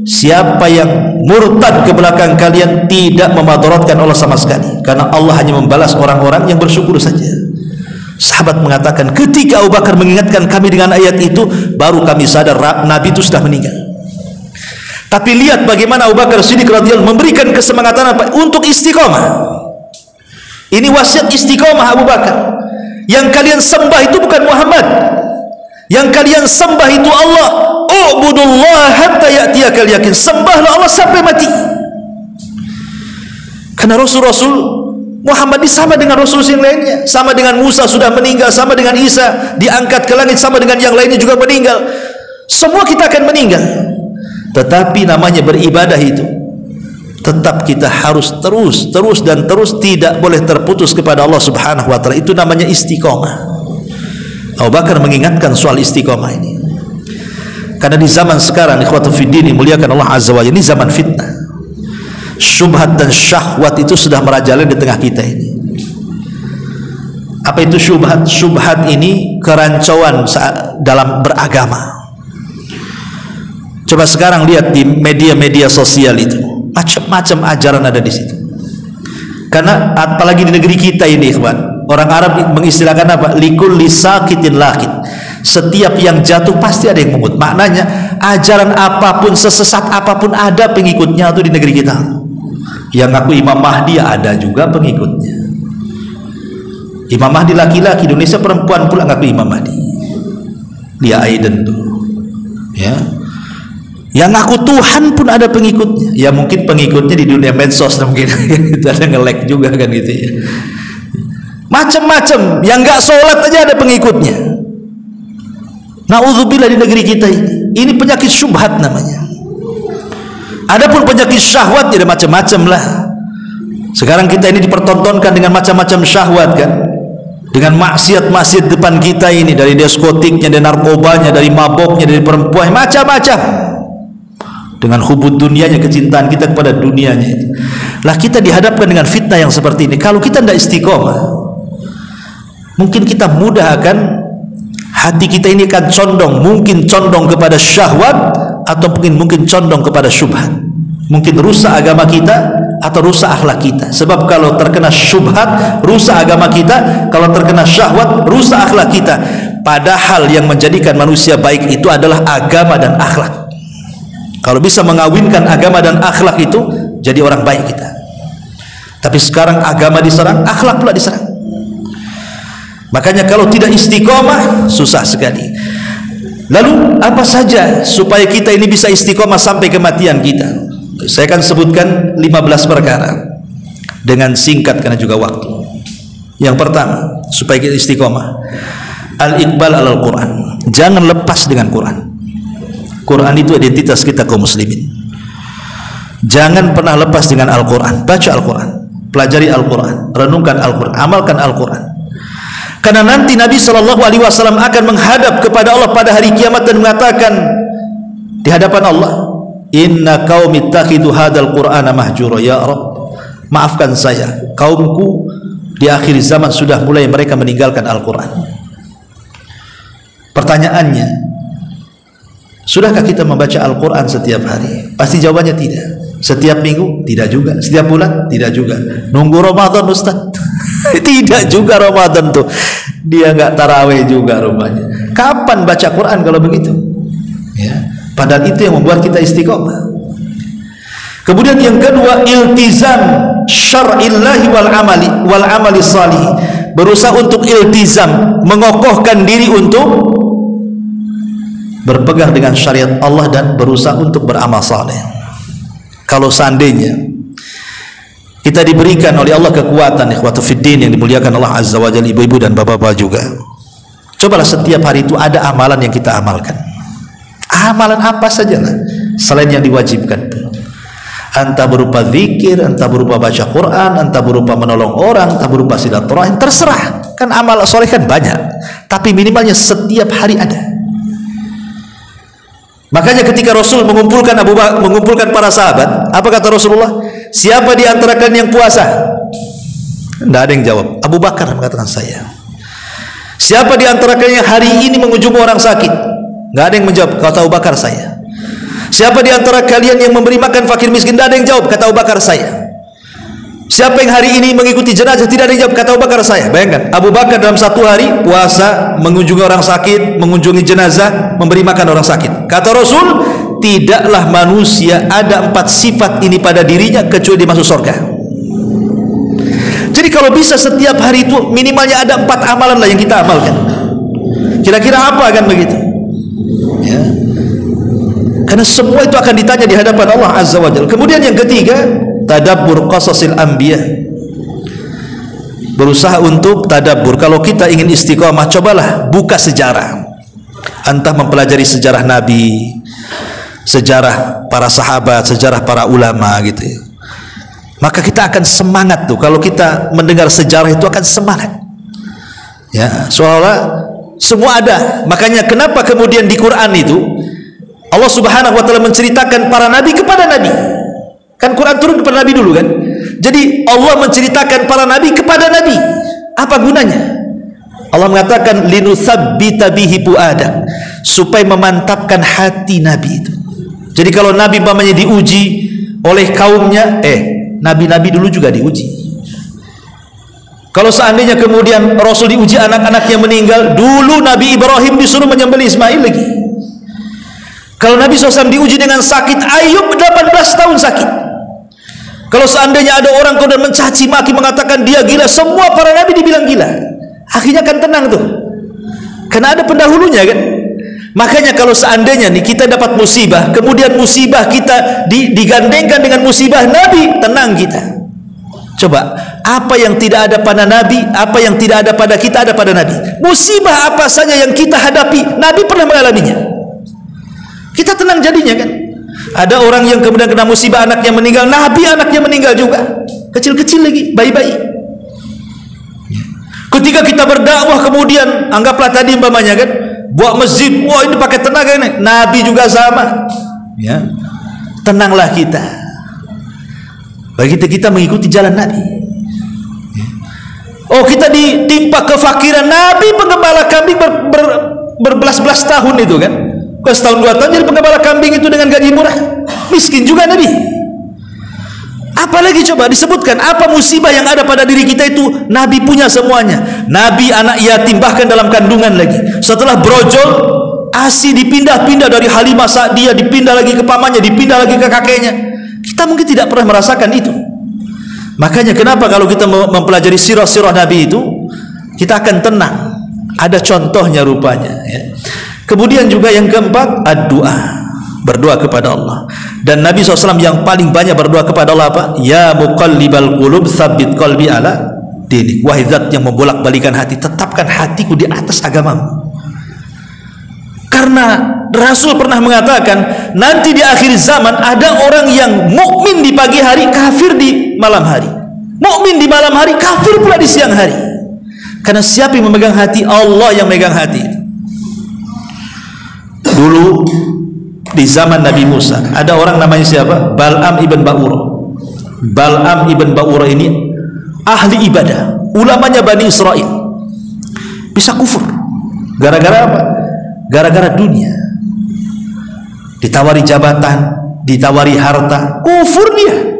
Siapa yang murtad ke belakang kalian tidak memadaratkan Allah sama sekali, karena Allah hanya membalas orang-orang yang bersyukur saja. Sahabat mengatakan, ketika Abu Bakar mengingatkan kami dengan ayat itu, baru kami sadar Nabi itu sudah meninggal. Tapi lihat bagaimana Abu Bakar Siddiq radhiyallahu memberikan kesemangatan apa? Untuk istiqomah. Ini wasiat istiqomah Abu Bakar. Yang kalian sembah itu bukan Muhammad, yang kalian sembah itu Allah. Ubudullah hatta ya'tiyakal yakin. Sembahlah Allah sampai mati. Karena Rasul-Rasul Muhammad ini sama dengan Rasul yang lainnya, sama dengan Musa sudah meninggal, sama dengan Isa diangkat ke langit, sama dengan yang lainnya juga meninggal. Semua kita akan meninggal. Tetapi namanya beribadah itu tetap kita harus terus tidak boleh terputus kepada Allah Subhanahu wa taala. Itu namanya istiqomah. Abu Bakar mengingatkan soal istiqomah ini. Karena di zaman sekarang, ikhwatu fiddin, muliakan Allah Azza wa Jalla, ini zaman fitnah. Syubhat dan syahwat itu sudah merajalela di tengah kita ini. Apa itu syubhat? Syubhat ini kerancauan dalam beragama. Coba sekarang lihat di media-media sosial itu, macam-macam ajaran ada di situ. Karena apalagi di negeri kita ini, ikhwan, orang Arab mengistilahkan apa? Likul lisakitin lakit. Setiap yang jatuh pasti ada yang mengut. Maknanya ajaran apapun, sesesat apapun, ada pengikutnya tuh di negeri kita. Yang ngaku Imam Mahdi ada juga pengikutnya. Imam Mahdi laki-laki, Indonesia perempuan pula ngaku Imam Mahdi. Dia Aiden tuh, ya. Yang ngaku Tuhan pun ada pengikutnya. Ya mungkin pengikutnya di dunia medsos mungkin ada nge-like juga kan gitu ya. Macam-macam, yang nggak sholat aja ada pengikutnya. Na'udzubillah di negeri kita ini. Ini penyakit syubhat namanya. Adapun penyakit syahwat ada macam-macam lah. Sekarang kita ini dipertontonkan dengan macam-macam syahwat kan. Dengan maksiat-maksiat depan kita ini, dari diskotiknya, dari narkobanya, dari maboknya, dari perempuan, macam-macam. Dengan hubud dunianya, kecintaan kita kepada dunianya itu. Lah kita dihadapkan dengan fitnah yang seperti ini. Kalau kita tidak istiqomah, mungkin kita mudah akan, hati kita ini akan condong, mungkin condong kepada syahwat, atau mungkin condong kepada syubhat. Mungkin rusak agama kita atau rusak akhlak kita. Sebab kalau terkena syubhat, rusak agama kita. Kalau terkena syahwat, rusak akhlak kita. Padahal yang menjadikan manusia baik itu adalah agama dan akhlak. Kalau bisa mengawinkan agama dan akhlak itu, jadi orang baik kita. Tapi sekarang agama diserang, akhlak pula diserang. Makanya kalau tidak istiqomah, susah sekali. Lalu apa saja supaya kita ini bisa istiqomah sampai kematian kita? Saya akan sebutkan 15 perkara dengan singkat karena juga waktu. Yang pertama, supaya kita istiqomah, al-iqbal alal Quran. Jangan lepas dengan Quran. Quran itu identitas kita kaum muslimin. Jangan pernah lepas dengan Al-Quran. Baca Al-Quran, pelajari Al-Quran, renungkan Al-Quran, amalkan Al-Quran. Karena nanti Nabi SAW akan menghadap kepada Allah pada hari kiamat dan mengatakan di hadapan Allah, inna qaumi ittakhidhu hadzal qur'ana mahjura. Ya Rabb, maafkan saya, kaumku di akhir zaman sudah mulai mereka meninggalkan Al-Quran. Pertanyaannya, sudahkah kita membaca Al-Quran setiap hari? Pasti jawabannya tidak. Setiap minggu? Tidak juga. Setiap bulan? Tidak juga. Nunggu Ramadan Ustaz? Tidak juga Ramadan tuh. Dia nggak tarawih juga rupanya. Kapan baca Quran kalau begitu? Ya. Padahal itu yang membuat kita istiqomah. Kemudian yang kedua, iltizam syar'illahi wal amali salih. Berusaha untuk iltizam, mengokohkan diri untuk berpegang dengan syariat Allah dan berusaha untuk beramal saleh. Kalau seandainya kita diberikan oleh Allah kekuatan, ikhwatu fiddin yang dimuliakan Allah Azza wa Jalla, ibu-ibu dan bapak-bapak juga, cobalah setiap hari itu ada amalan yang kita amalkan. Amalan apa sajalah selain yang diwajibkan. Entah berupa zikir, entah berupa baca Quran, entah berupa menolong orang, entah berupa silaturahim, terserah. Kan amal soleh kan banyak, tapi minimalnya setiap hari ada. Makanya ketika Rasul mengumpulkan para sahabat, apa kata Rasulullah? Siapa di antara kalian yang puasa? Tidak ada yang jawab. Abu Bakar mengatakan saya. Siapa di antara kalian yang hari ini mengunjungi orang sakit? Tidak ada yang menjawab. Kata Abu Bakar saya. Siapa di antara kalian yang memberi makan fakir miskin? Tidak ada yang jawab. Kata Abu Bakar saya. Siapa yang hari ini mengikuti jenazah? Tidak ada yang jawab. Kata Abu Bakar saya. Bayangkan, Abu Bakar dalam satu hari puasa, mengunjungi orang sakit, mengunjungi jenazah, memberi makan orang sakit. Kata Rasul, tidaklah manusia ada 4 sifat ini pada dirinya kecuali dia masuk surga. Jadi kalau bisa setiap hari itu minimalnya ada 4 amalan lah yang kita amalkan. Kira-kira apa kan begitu? Ya. Karena semua itu akan ditanya di hadapan Allah Azza wa Jalla. Kemudian yang ketiga, tadabbur qasasil anbiya. Berusaha untuk tadabbur. Kalau kita ingin istiqomah, cobalah buka sejarah. Entah mempelajari sejarah Nabi, sejarah para sahabat, sejarah para ulama gitu ya. Maka kita akan semangat tuh, kalau kita mendengar sejarah itu akan semangat. Ya, seolah-olah semua ada. Makanya kenapa kemudian di Quran itu Allah Subhanahu wa taala menceritakan para nabi kepada nabi. Kan Quran turun kepada nabi dulu kan? Jadi Allah menceritakan para nabi kepada nabi. Apa gunanya? Allah mengatakan linutsabbita bihi fuadak, supaya memantapkan hati nabi itu. Jadi kalau nabi umpamanya diuji oleh kaumnya, nabi-nabi dulu juga diuji. Kalau seandainya kemudian Rasul diuji anak-anaknya meninggal, dulu Nabi Ibrahim disuruh menyembelih Ismail lagi. Kalau Nabi SAW diuji dengan sakit, Ayub 18 tahun sakit. Kalau seandainya ada orang kemudian mencaci maki mengatakan dia gila, semua para nabi dibilang gila. Akhirnya kan tenang tuh, karena ada pendahulunya kan. Makanya kalau seandainya nih kita dapat musibah, kemudian musibah kita digandengkan dengan musibah Nabi, tenang kita. Coba, apa yang tidak ada pada Nabi, apa yang tidak ada pada kita ada pada Nabi. Musibah apa saja yang kita hadapi, Nabi pernah mengalaminya. Kita tenang jadinya kan. Ada orang yang kemudian kena musibah, anaknya meninggal, Nabi anaknya meninggal juga, kecil-kecil lagi, bayi-bayi. Ketika kita berdakwah kemudian anggaplah tadi umpamanya kan, buat masjid, wah ini pakai tenaga ini, Nabi juga sama. Ya, tenanglah kita. Begitu kita mengikuti jalan Nabi. Oh, kita ditimpa kefakiran, Nabi penggembala kambing berbelas-belas tahun itu kan, setahun 2 tahun jadi penggembala kambing itu dengan gaji murah, miskin juga Nabi. Apalagi coba disebutkan apa musibah yang ada pada diri kita itu Nabi punya semuanya. Nabi anak yatim bahkan dalam kandungan lagi. Setelah brojol, ASI dipindah-pindah dari Halimah Sa'diyah, dipindah lagi ke pamannya, dipindah lagi ke kakeknya. Kita mungkin tidak pernah merasakan itu. Makanya kenapa kalau kita mempelajari sirah-sirah Nabi itu, kita akan tenang. Ada contohnya rupanya ya. Kemudian juga yang keempat, ad-du'a, berdoa kepada Allah. Dan Nabi SAW yang paling banyak berdoa kepada Allah apa? Ya muqallibal qulub tsabbit qalbi ala dinik. Wahai zat yang membolak-balikan hati, tetapkan hatiku di atas agamamu. Karena Rasul pernah mengatakan nanti di akhir zaman ada orang yang mukmin di pagi hari, kafir di malam hari. Mukmin di malam hari, kafir pula di siang hari. Karena siapa yang memegang hati? Allah yang memegang hati. Dulu di zaman Nabi Musa ada orang namanya siapa? Bal'am ibn Ba'ura. Bal'am ibn Ba'ura ini ahli ibadah, ulamanya Bani Israel. Bisa kufur gara-gara apa? Gara-gara dunia. Ditawari jabatan, ditawari harta, kufur dia.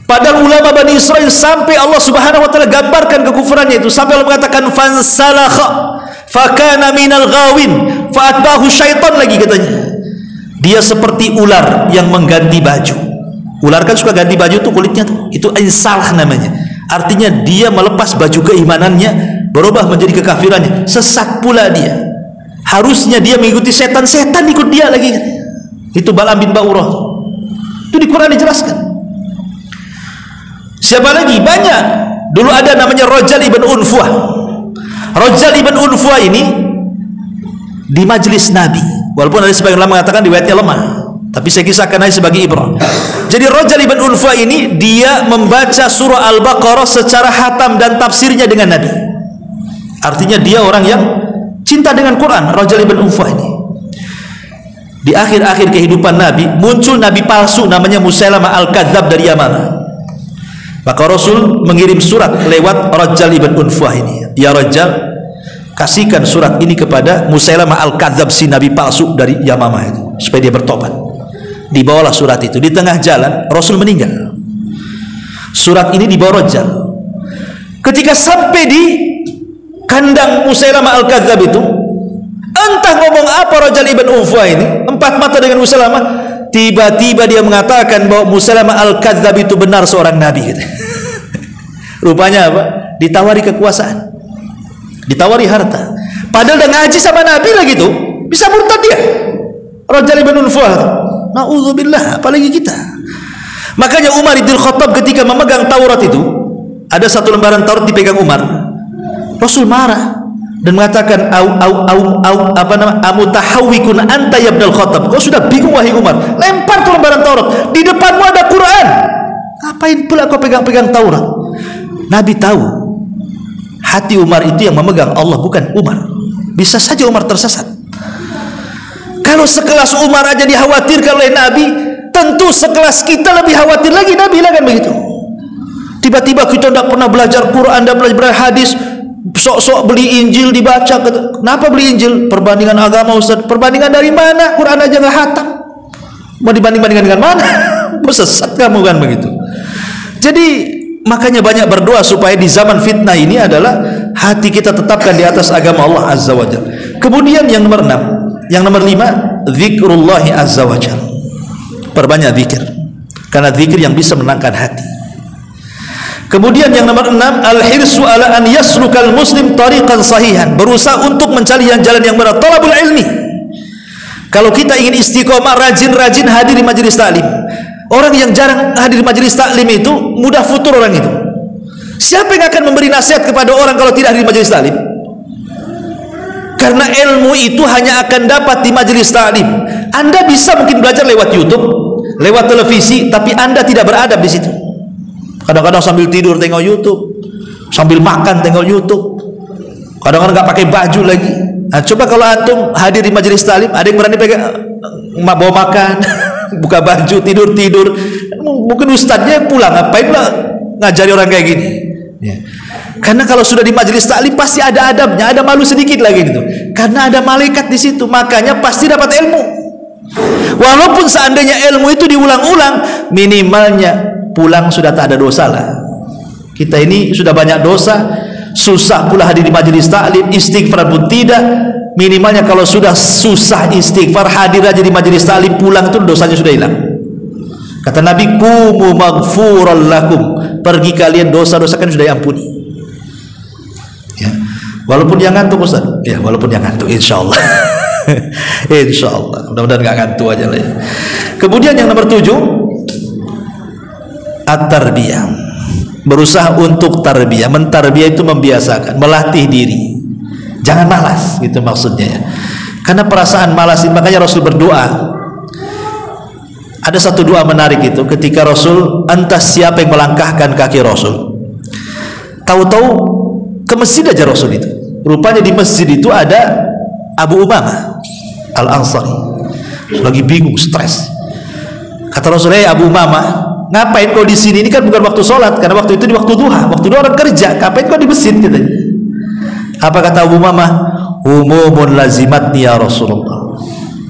Padahal ulama Bani Israel sampai Allah Subhanahu wa taala gambarkan kekufurannya itu, sampai Allah mengatakan fansalakha fakana minal ghawin fa'atbahu syaitan lagi katanya. Dia seperti ular yang mengganti baju. Ular kan suka ganti baju tuh kulitnya tuh. Itu insalah namanya. Artinya dia melepas baju keimanannya, berubah menjadi kekafirannya. Sesat pula dia. Harusnya dia mengikuti setan, setan ikut dia lagi. Itu Bal'am bin Ba'urah. Itu di Quran dijelaskan. Siapa lagi? Banyak. Dulu ada namanya Rajal ibn Unfuah. Rajal ibn Unfuah ini di majelis Nabi. Walaupun ada sebagian ulama mengatakan riwayatnya lemah, tapi saya kisahkan aja sebagai ibrah. Jadi Rajal ibn Unfuah ini dia membaca surah Al-Baqarah secara khatam dan tafsirnya dengan Nabi. Artinya dia orang yang cinta dengan Quran. Rajal ibn Unfuah ini di akhir-akhir kehidupan Nabi muncul nabi palsu namanya Musailamah Al-Kadzab dari Yaman. Maka Rasul mengirim surat lewat Rajal ibn Unfuah ini. Ya Rajal, kasihkan surat ini kepada Musailamah Al-Kadzab, si nabi palsu dari Yamamah itu, supaya dia bertobat. Dibawalah surat itu. Di tengah jalan Rasul meninggal. Surat ini dibawa Rajal. Ketika sampai di kandang Musailamah Al-Kadzab itu, entah ngomong apa Rajal ibn Unfuah ini, empat mata dengan Musailamah, tiba-tiba dia mengatakan bahwa Musailamah Al-Kadzab itu benar seorang nabi gitu. Rupanya apa? Ditawari kekuasaan, ditawari harta, padahal udah ngaji sama Nabi lagi tuh, bisa murtad dia. Rajal ibn Unfuah, na'udzubillah, apalagi kita. Makanya Umar ibn Khattab ketika memegang Taurat itu, ada satu lembaran Taurat dipegang Umar, Rasul marah. dan mengatakan amutahawwikun anta ya Ibnul Khattab, kau sudah bingung wahai Umar, lempar tuh lembaran Taurat, di depanmu ada Quran, ngapain pula kau pegang-pegang Taurat? Nabi tahu hati Umar itu yang memegang Allah, bukan Umar. Bisa saja Umar tersesat. Kalau sekelas Umar aja dikhawatirkan oleh Nabi, tentu sekelas kita lebih khawatir lagi. Nabi lah kan begitu. Tiba-tiba kita tidak pernah belajar Quran, tidak belajar hadis, sok-sok beli Injil dibaca. Kenapa beli Injil? Perbandingan agama Ustaz. Perbandingan dari mana? Quran aja nggak hatam, mau dibanding-bandingkan dengan mana? Sesat kamu kan begitu. Jadi makanya banyak berdoa supaya di zaman fitnah ini adalah hati kita tetapkan di atas agama Allah Azza wa Jalla. Kemudian yang nomor 6, yang nomor 5, zikrullahi Azza wa Jalla. Perbanyak zikir, karena zikir yang bisa menenangkan hati. Kemudian yang nomor 6, al-hirsu ala an yasrukal muslim tariqan sahihan, berusaha untuk mencari jalan yang benar, talabul ilmi. Kalau kita ingin istiqomah, rajin-rajin hadir di majelis taklim. Orang yang jarang hadir di majelis taklim itu mudah futur orang itu. Siapa yang akan memberi nasihat kepada orang kalau tidak hadir di majelis taklim? Karena ilmu itu hanya akan dapat di majelis taklim. Anda bisa mungkin belajar lewat YouTube, lewat televisi, tapi Anda tidak beradab di situ. Kadang-kadang sambil tidur tengok YouTube, sambil makan tengok YouTube, kadang-kadang nggak pakai baju lagi. Nah, coba kalau antum hadir di majelis taklim, ada yang berani pegang bawa makan, buka baju, tidur. Mungkin ustadznya pulang, ngapain lah ngajari orang kayak gini ya. Karena kalau sudah di majelis taklim pasti ada adabnya, ada malu sedikit lagi gitu. Karena ada malaikat di situ, makanya pasti dapat ilmu. Walaupun seandainya ilmu itu diulang-ulang, minimalnya pulang sudah tak ada dosa lah. Kita ini sudah banyak dosa, susah pula hadir di majelis taklim, istighfar pun tidak. Minimalnya kalau sudah susah istighfar, hadir aja di majelis taklim, pulang itu dosanya sudah hilang. Kata Nabi, kumu maghfuran lakum, pergi kalian, dosa-dosa kan sudah diampuni ya. Walaupun yang ngantuk Ustaz ya, walaupun yang ngantuk, insyaallah insyaallah, mudah-mudahan gak ngantuk aja lah ya. Kemudian yang nomor 7, at-tarbiyah, berusaha untuk tarbiyah. Mentarbiyah itu membiasakan, melatih diri, jangan malas gitu maksudnya ya. Karena perasaan malas ini, makanya Rasul berdoa. Ada satu doa menarik itu ketika Rasul, entah siapa yang melangkahkan kaki Rasul, tahu-tahu ke masjid aja Rasul itu. Rupanya di masjid itu ada Abu Umamah Al-Ansari, lagi bingung, stres. Kata Rasul, "Hey Abu Umamah, ngapain kau di sini? Ini kan bukan waktu sholat, karena waktu itu di waktu duha. Waktu duha orang kerja, ngapain kau di masjid?" Katanya. Apa kata Abu Umamah? "Humumun lazimatni ya Rasulullah.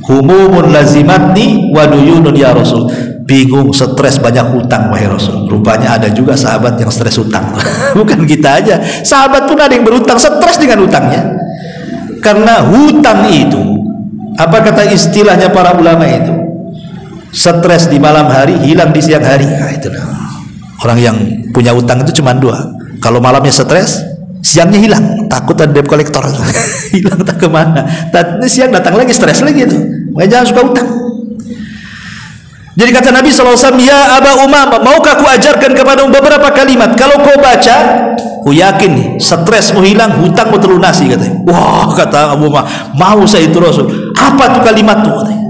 Humumun lazimatni wa duyunun ya Rasul." Bingung, stres, banyak hutang wahai Rasul. Rupanya ada juga sahabat yang stres hutang. Bukan kita aja, sahabat pun ada yang berhutang, stres dengan hutangnya. Karena hutang itu, apa kata istilahnya para ulama itu? Stres di malam hari, hilang di siang hari. Nah, itulah. Orang yang punya hutang itu cuma 2. Kalau malamnya stres, siangnya hilang, takut ada debt collector. Hilang tak kemana. Siang datang lagi, stres lagi itu. Makanya jangan suka hutang. Jadi kata Nabi SAW, "Ya Aba Umamah, maukah ku ajarkan kepadamu beberapa kalimat? Kalau kau baca, ku yakin nih, stresmu hilang, hutangmu terlunasi." Katanya. Wah, kata Abu Umamah, mau saya itu Rasul. Apa tuh kalimat tuh? Katanya.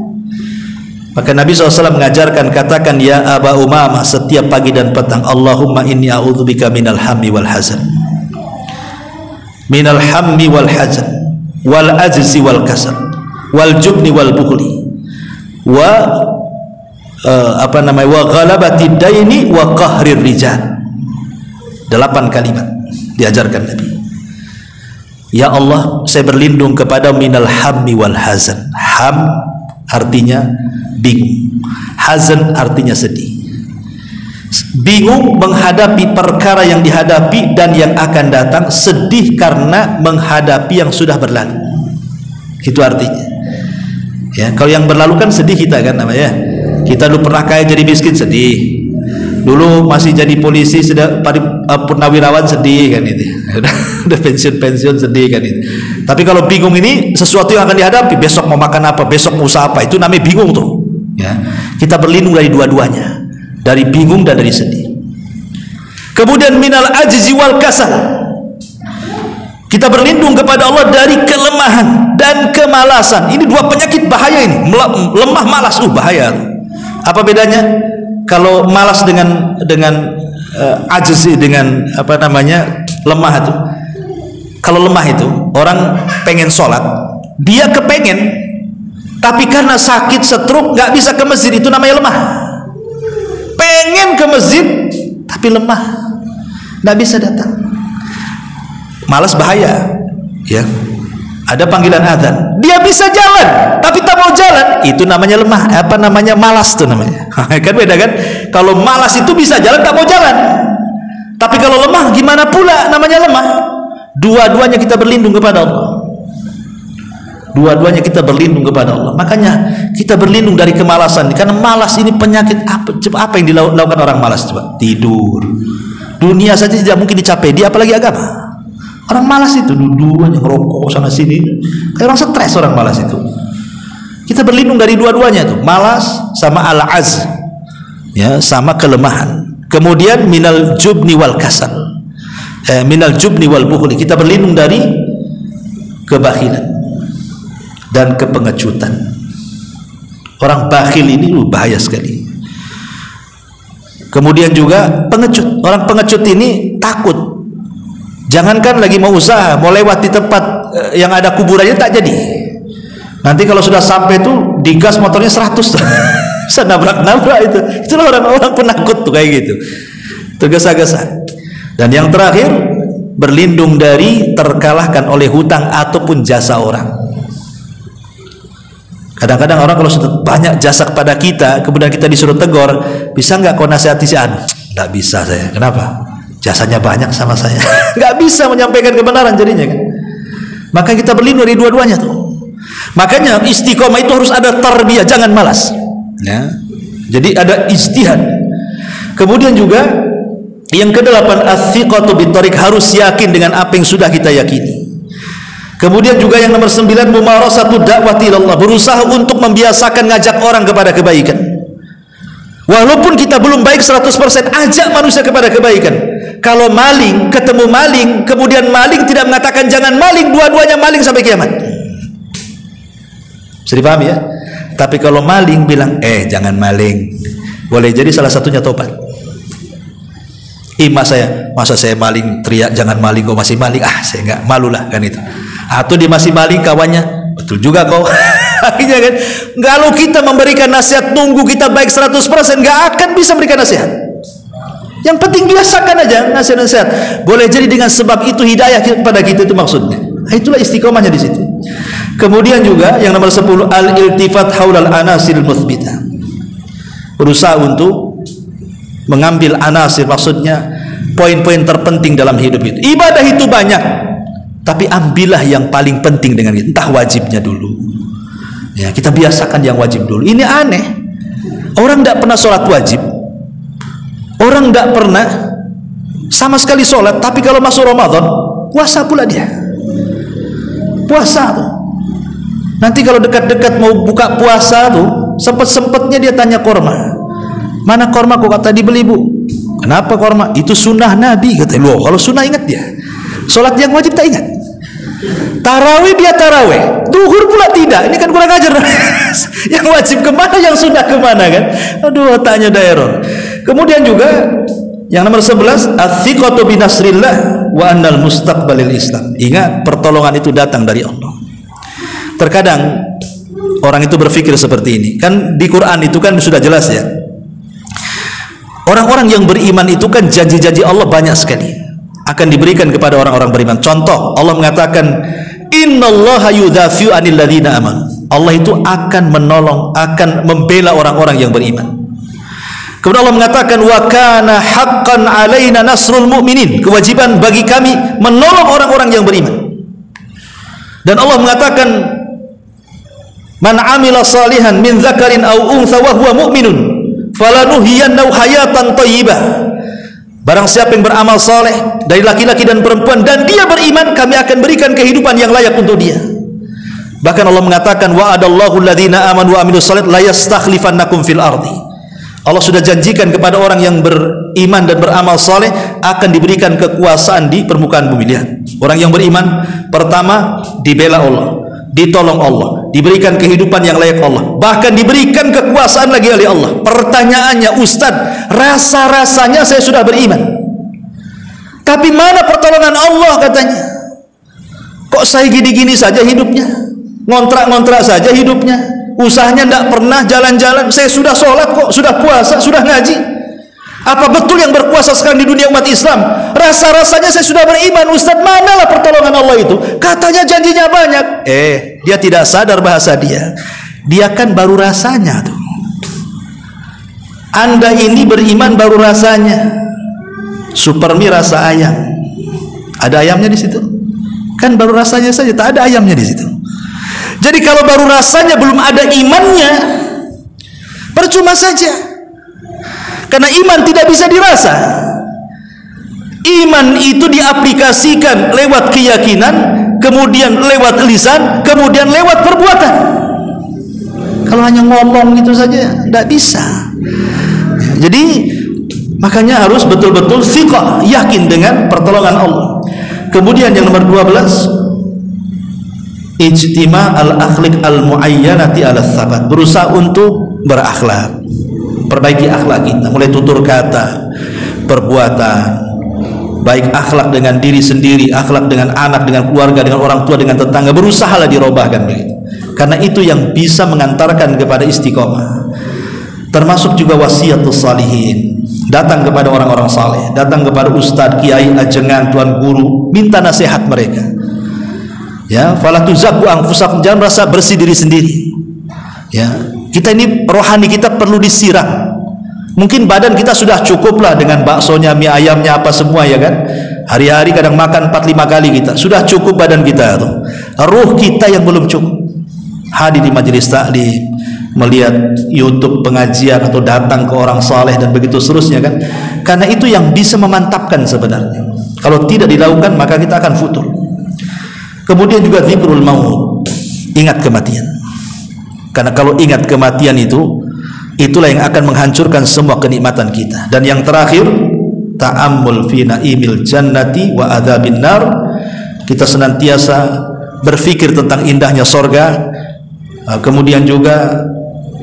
Maka Nabi SAW mengajarkan, katakan ya Aba Umamah setiap pagi dan petang, Allahumma inni a'udzubika minal hammi wal hazan, minal hammi wal hazan, wal ajzi wal kasal, wal jubni wal bukhli, wa wa ghalabati daini wa qahrir rijal. 8 kalimat diajarkan Nabi. Ya Allah, saya berlindung kepada minal hammi wal hazan. Ham artinya bingung, hazan artinya sedih. Bingung menghadapi perkara yang dihadapi dan yang akan datang, sedih karena menghadapi yang sudah berlalu. Itu artinya ya. Kalau yang berlalu kan sedih kita kan namanya. Kita dulu pernah kaya jadi miskin, sedih. Dulu masih jadi polisi, sudah purnawirawan, sedih kan itu. Udah pensiun sedih kan itu. Tapi kalau bingung ini sesuatu yang akan dihadapi, besok mau makan apa, besok mau usaha apa, itu namanya bingung tuh ya. Kita berlindung dari dua-duanya, dari bingung dan dari sedih. Kemudian minal ajzi wal kasal, Kita berlindung kepada Allah dari kelemahan dan kemalasan. Ini dua penyakit bahaya ini. Lemah, malas, bahaya. Apa bedanya? Kalau malas dengan ajiz, dengan lemah itu. Kalau lemah itu, orang pengen sholat, dia kepengen, tapi karena sakit stroke nggak bisa ke masjid, itu namanya lemah. Pengen ke masjid tapi lemah, nggak bisa datang. Malas bahaya, ya. Ada panggilan azan, dia bisa jalan tapi tak mau jalan, itu namanya lemah. Malas tuh namanya. Kan beda kan? Kalau malas itu bisa jalan tak mau jalan, tapi kalau lemah gimana pula namanya lemah. Dua-duanya kita berlindung kepada Allah. Dua-duanya kita berlindung kepada Allah. Makanya kita berlindung dari kemalasan, karena malas ini penyakit apa yang dilakukan orang malas? Coba tidur. Dunia saja tidak mungkin dicapai, dia apalagi agama. Orang malas itu dua-duanya ngerokok sana sini, kayak orang stres orang malas itu. Kita berlindung dari dua-duanya itu, malas sama al-azz, ya, sama kelemahan. Kemudian minal jubni wal kasal, minal jubni wal bukhli, kita berlindung dari kebakhilan dan kepengecutan. Orang bakhil ini bahaya sekali. Kemudian juga pengecut. Orang pengecut ini takut. Jangankan lagi mau usaha, mau lewat di tempat yang ada kuburannya tak jadi. Nanti kalau sudah sampai tuh digas motornya 100 bisa nabrak-nabrak itu. Itulah orang-orang penakut tuh kayak gitu. Tergesa-gesa. Dan yang terakhir, berlindung dari terkalahkan oleh hutang ataupun jasa orang. Kadang-kadang orang kalau sudah banyak jasa kepada kita, kemudian kita disuruh tegur, bisa nggak kau nasihati si Anu? Nggak bisa saya. Kenapa? Jasanya banyak sama saya. Nggak bisa menyampaikan kebenaran jadinya kan. Maka kita berlindung dari dua-duanya tuh. Makanya istiqomah itu harus ada tarbiyah, jangan malas. Ya. Jadi ada ijtihad. Kemudian juga yang ke-8, as-siqatu bit-thariq, harus yakin dengan apa yang sudah kita yakini. Kemudian juga yang nomor 9, mumarasatu da'wati ilallah, berusaha untuk membiasakan ngajak orang kepada kebaikan. Walaupun kita belum baik 100%, ajak manusia kepada kebaikan. Kalau maling, ketemu maling, kemudian maling tidak mengatakan jangan maling, dua-duanya maling sampai kiamat. Bisa dipahami ya? Tapi kalau maling bilang, jangan maling, boleh jadi salah satunya tobat. Masa saya maling, teriak jangan maling, kau masih maling, saya nggak malu lah kan itu. Atau dia masih maling, kawannya, betul juga kau. Akhirnya kan, kalau kita memberikan nasihat, nunggu kita baik 100%, nggak akan bisa memberikan nasihat. Yang penting biasakan aja nasihat-nasihat. Boleh jadi dengan sebab itu hidayah kepada kita, itu maksudnya. Itulah istiqomahnya di situ. Kemudian juga yang nomor 10, al-iltifat haulal anasir muthbita, berusaha untuk mengambil anasir, maksudnya poin-poin terpenting dalam hidup itu. Ibadah itu banyak, tapi ambillah yang paling penting dengan itu. Entah wajibnya dulu, ya, kita biasakan yang wajib dulu. Ini aneh, orang tidak pernah sholat wajib, orang tidak pernah sama sekali sholat, tapi kalau masuk Ramadan puasa pula dia. Puasa tuh. Nanti kalau dekat-dekat mau buka puasa tuh, sempet-sempetnya dia tanya korma. Mana korma kok tadi beli bu? Kenapa korma? Itu sunnah Nabi, katanya. Loh, kalau sunnah ingat dia. Sholat yang wajib tak ingat. Tarawih dia tarawih, duhur pula tidak. Ini kan kurang ajar. Yang wajib kemana, yang sunnah kemana kan? Aduh, otaknya udah error. Kemudian juga yang nomor 11, as-siqatu binasrillah wa annal mustaqbalil Islam. Ingat, pertolongan itu datang dari Allah. Terkadang orang itu berpikir seperti ini. Kan di Quran itu kan sudah jelas ya. Orang-orang yang beriman itu kan janji-janji Allah banyak sekali akan diberikan kepada orang-orang beriman. Contoh, Allah mengatakan, innallaha yudhafi'u 'anil ladzina amanu. Allah itu akan menolong, akan membela orang-orang yang beriman. Kemudian Allah mengatakan, wa kana haqqan 'alaina nasrul mu'minin. Kewajiban bagi kami menolong orang-orang yang beriman. Dan Allah mengatakan, man 'amila salihan min dzakarin aw untha wa huwa mu'minun falanuhyiyannahu hayatan thayyibah. Barang siapa yang beramal saleh dari laki-laki dan perempuan dan dia beriman, kami akan berikan kehidupan yang layak untuk dia. Bahkan Allah mengatakan, wa'adallahu alladhina amanu wa amilus shalihat la yastakhlifannakum fil ardi. Allah sudah janjikan kepada orang yang beriman dan beramal saleh akan diberikan kekuasaan di permukaan bumi. Lihat, orang yang beriman pertama dibela Allah, ditolong Allah, diberikan kehidupan yang layak Allah, bahkan diberikan kekuasaan lagi oleh Allah. Pertanyaannya, Ustadz, rasa-rasanya saya sudah beriman, tapi mana pertolongan Allah katanya? Kok saya gini-gini saja hidupnya, ngontrak-ngontrak saja hidupnya, usahanya tidak pernah jalan-jalan. Saya sudah sholat kok, sudah puasa, sudah ngaji. Apa betul yang berkuasa sekarang di dunia umat Islam? Rasa-rasanya saya sudah beriman, Ustaz, manalah pertolongan Allah itu? Katanya janjinya banyak. Dia tidak sadar bahasa dia kan baru rasanya tuh. Anda ini beriman baru rasanya. Supermi rasa ayam, ada ayamnya di situ? Kan baru rasanya saja, tak ada ayamnya di situ. Jadi kalau baru rasanya belum ada imannya, percuma saja. Karena iman tidak bisa dirasa. Iman itu diaplikasikan lewat keyakinan, kemudian lewat lisan, kemudian lewat perbuatan. Kalau hanya ngomong gitu saja tidak bisa. Jadi makanya harus betul-betul thiqah, yakin dengan pertolongan Allah. Kemudian yang nomor 12, ijtima al-akhlaq al-muayyanati ala tsabat, berusaha untuk berakhlak, perbaiki akhlak kita, mulai tutur kata, perbuatan, baik akhlak dengan diri sendiri, akhlak dengan anak, dengan keluarga, dengan orang tua, dengan tetangga, berusahalah dirobahkan begitu. Karena itu yang bisa mengantarkan kepada istiqomah. Termasuk juga wasiatus salihin, datang kepada orang-orang saleh, datang kepada ustadz, kiai, ajengan, tuan guru, minta nasihat mereka. Ya, fala tuzakku anfusakum, jangan merasa bersih diri sendiri. Ya, kita ini rohani kita perlu disiram. Mungkin badan kita sudah cukup lah dengan baksonya, mie ayamnya, apa semua ya kan. Hari-hari kadang makan 4-5 kali kita, sudah cukup badan kita tuh. Ruh kita yang belum cukup. Hadir di majelis taklim, melihat YouTube pengajian atau datang ke orang saleh dan begitu seterusnya kan. Karena itu yang bisa memantapkan sebenarnya. Kalau tidak dilakukan maka kita akan futur. Kemudian juga zikrul maut, ingat kematian. Karena kalau ingat kematian itu, itulah yang akan menghancurkan semua kenikmatan kita. Dan yang terakhir, ta'ammul fi na'imil jannati wa adzabin nar. Kita senantiasa berfikir tentang indahnya sorga, kemudian juga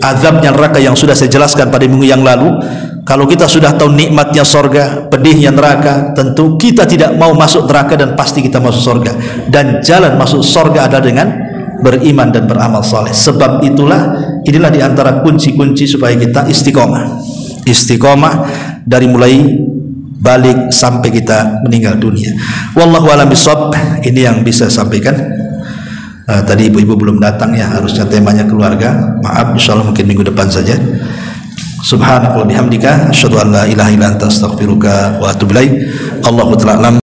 azabnya neraka yang sudah saya jelaskan pada minggu yang lalu. Kalau kita sudah tahu nikmatnya sorga, pedihnya neraka, tentu kita tidak mau masuk neraka dan pasti kita masuk sorga. Dan jalan masuk sorga adalah dengan beriman dan beramal saleh. Sebab inilah diantara kunci-kunci supaya kita istiqomah. Istiqomah dari mulai balik sampai kita meninggal dunia. Wallahu a'lam bishawab. Ini yang bisa saya sampaikan. Tadi ibu-ibu belum datang ya, harusnya temanya keluarga. Maaf, insyaallah mungkin minggu depan saja. Subhanakallahumma bihamdika asyhadu an la ilaha illa anta astaghfiruka wa atubu ilaik. Allahu ta'ala alam.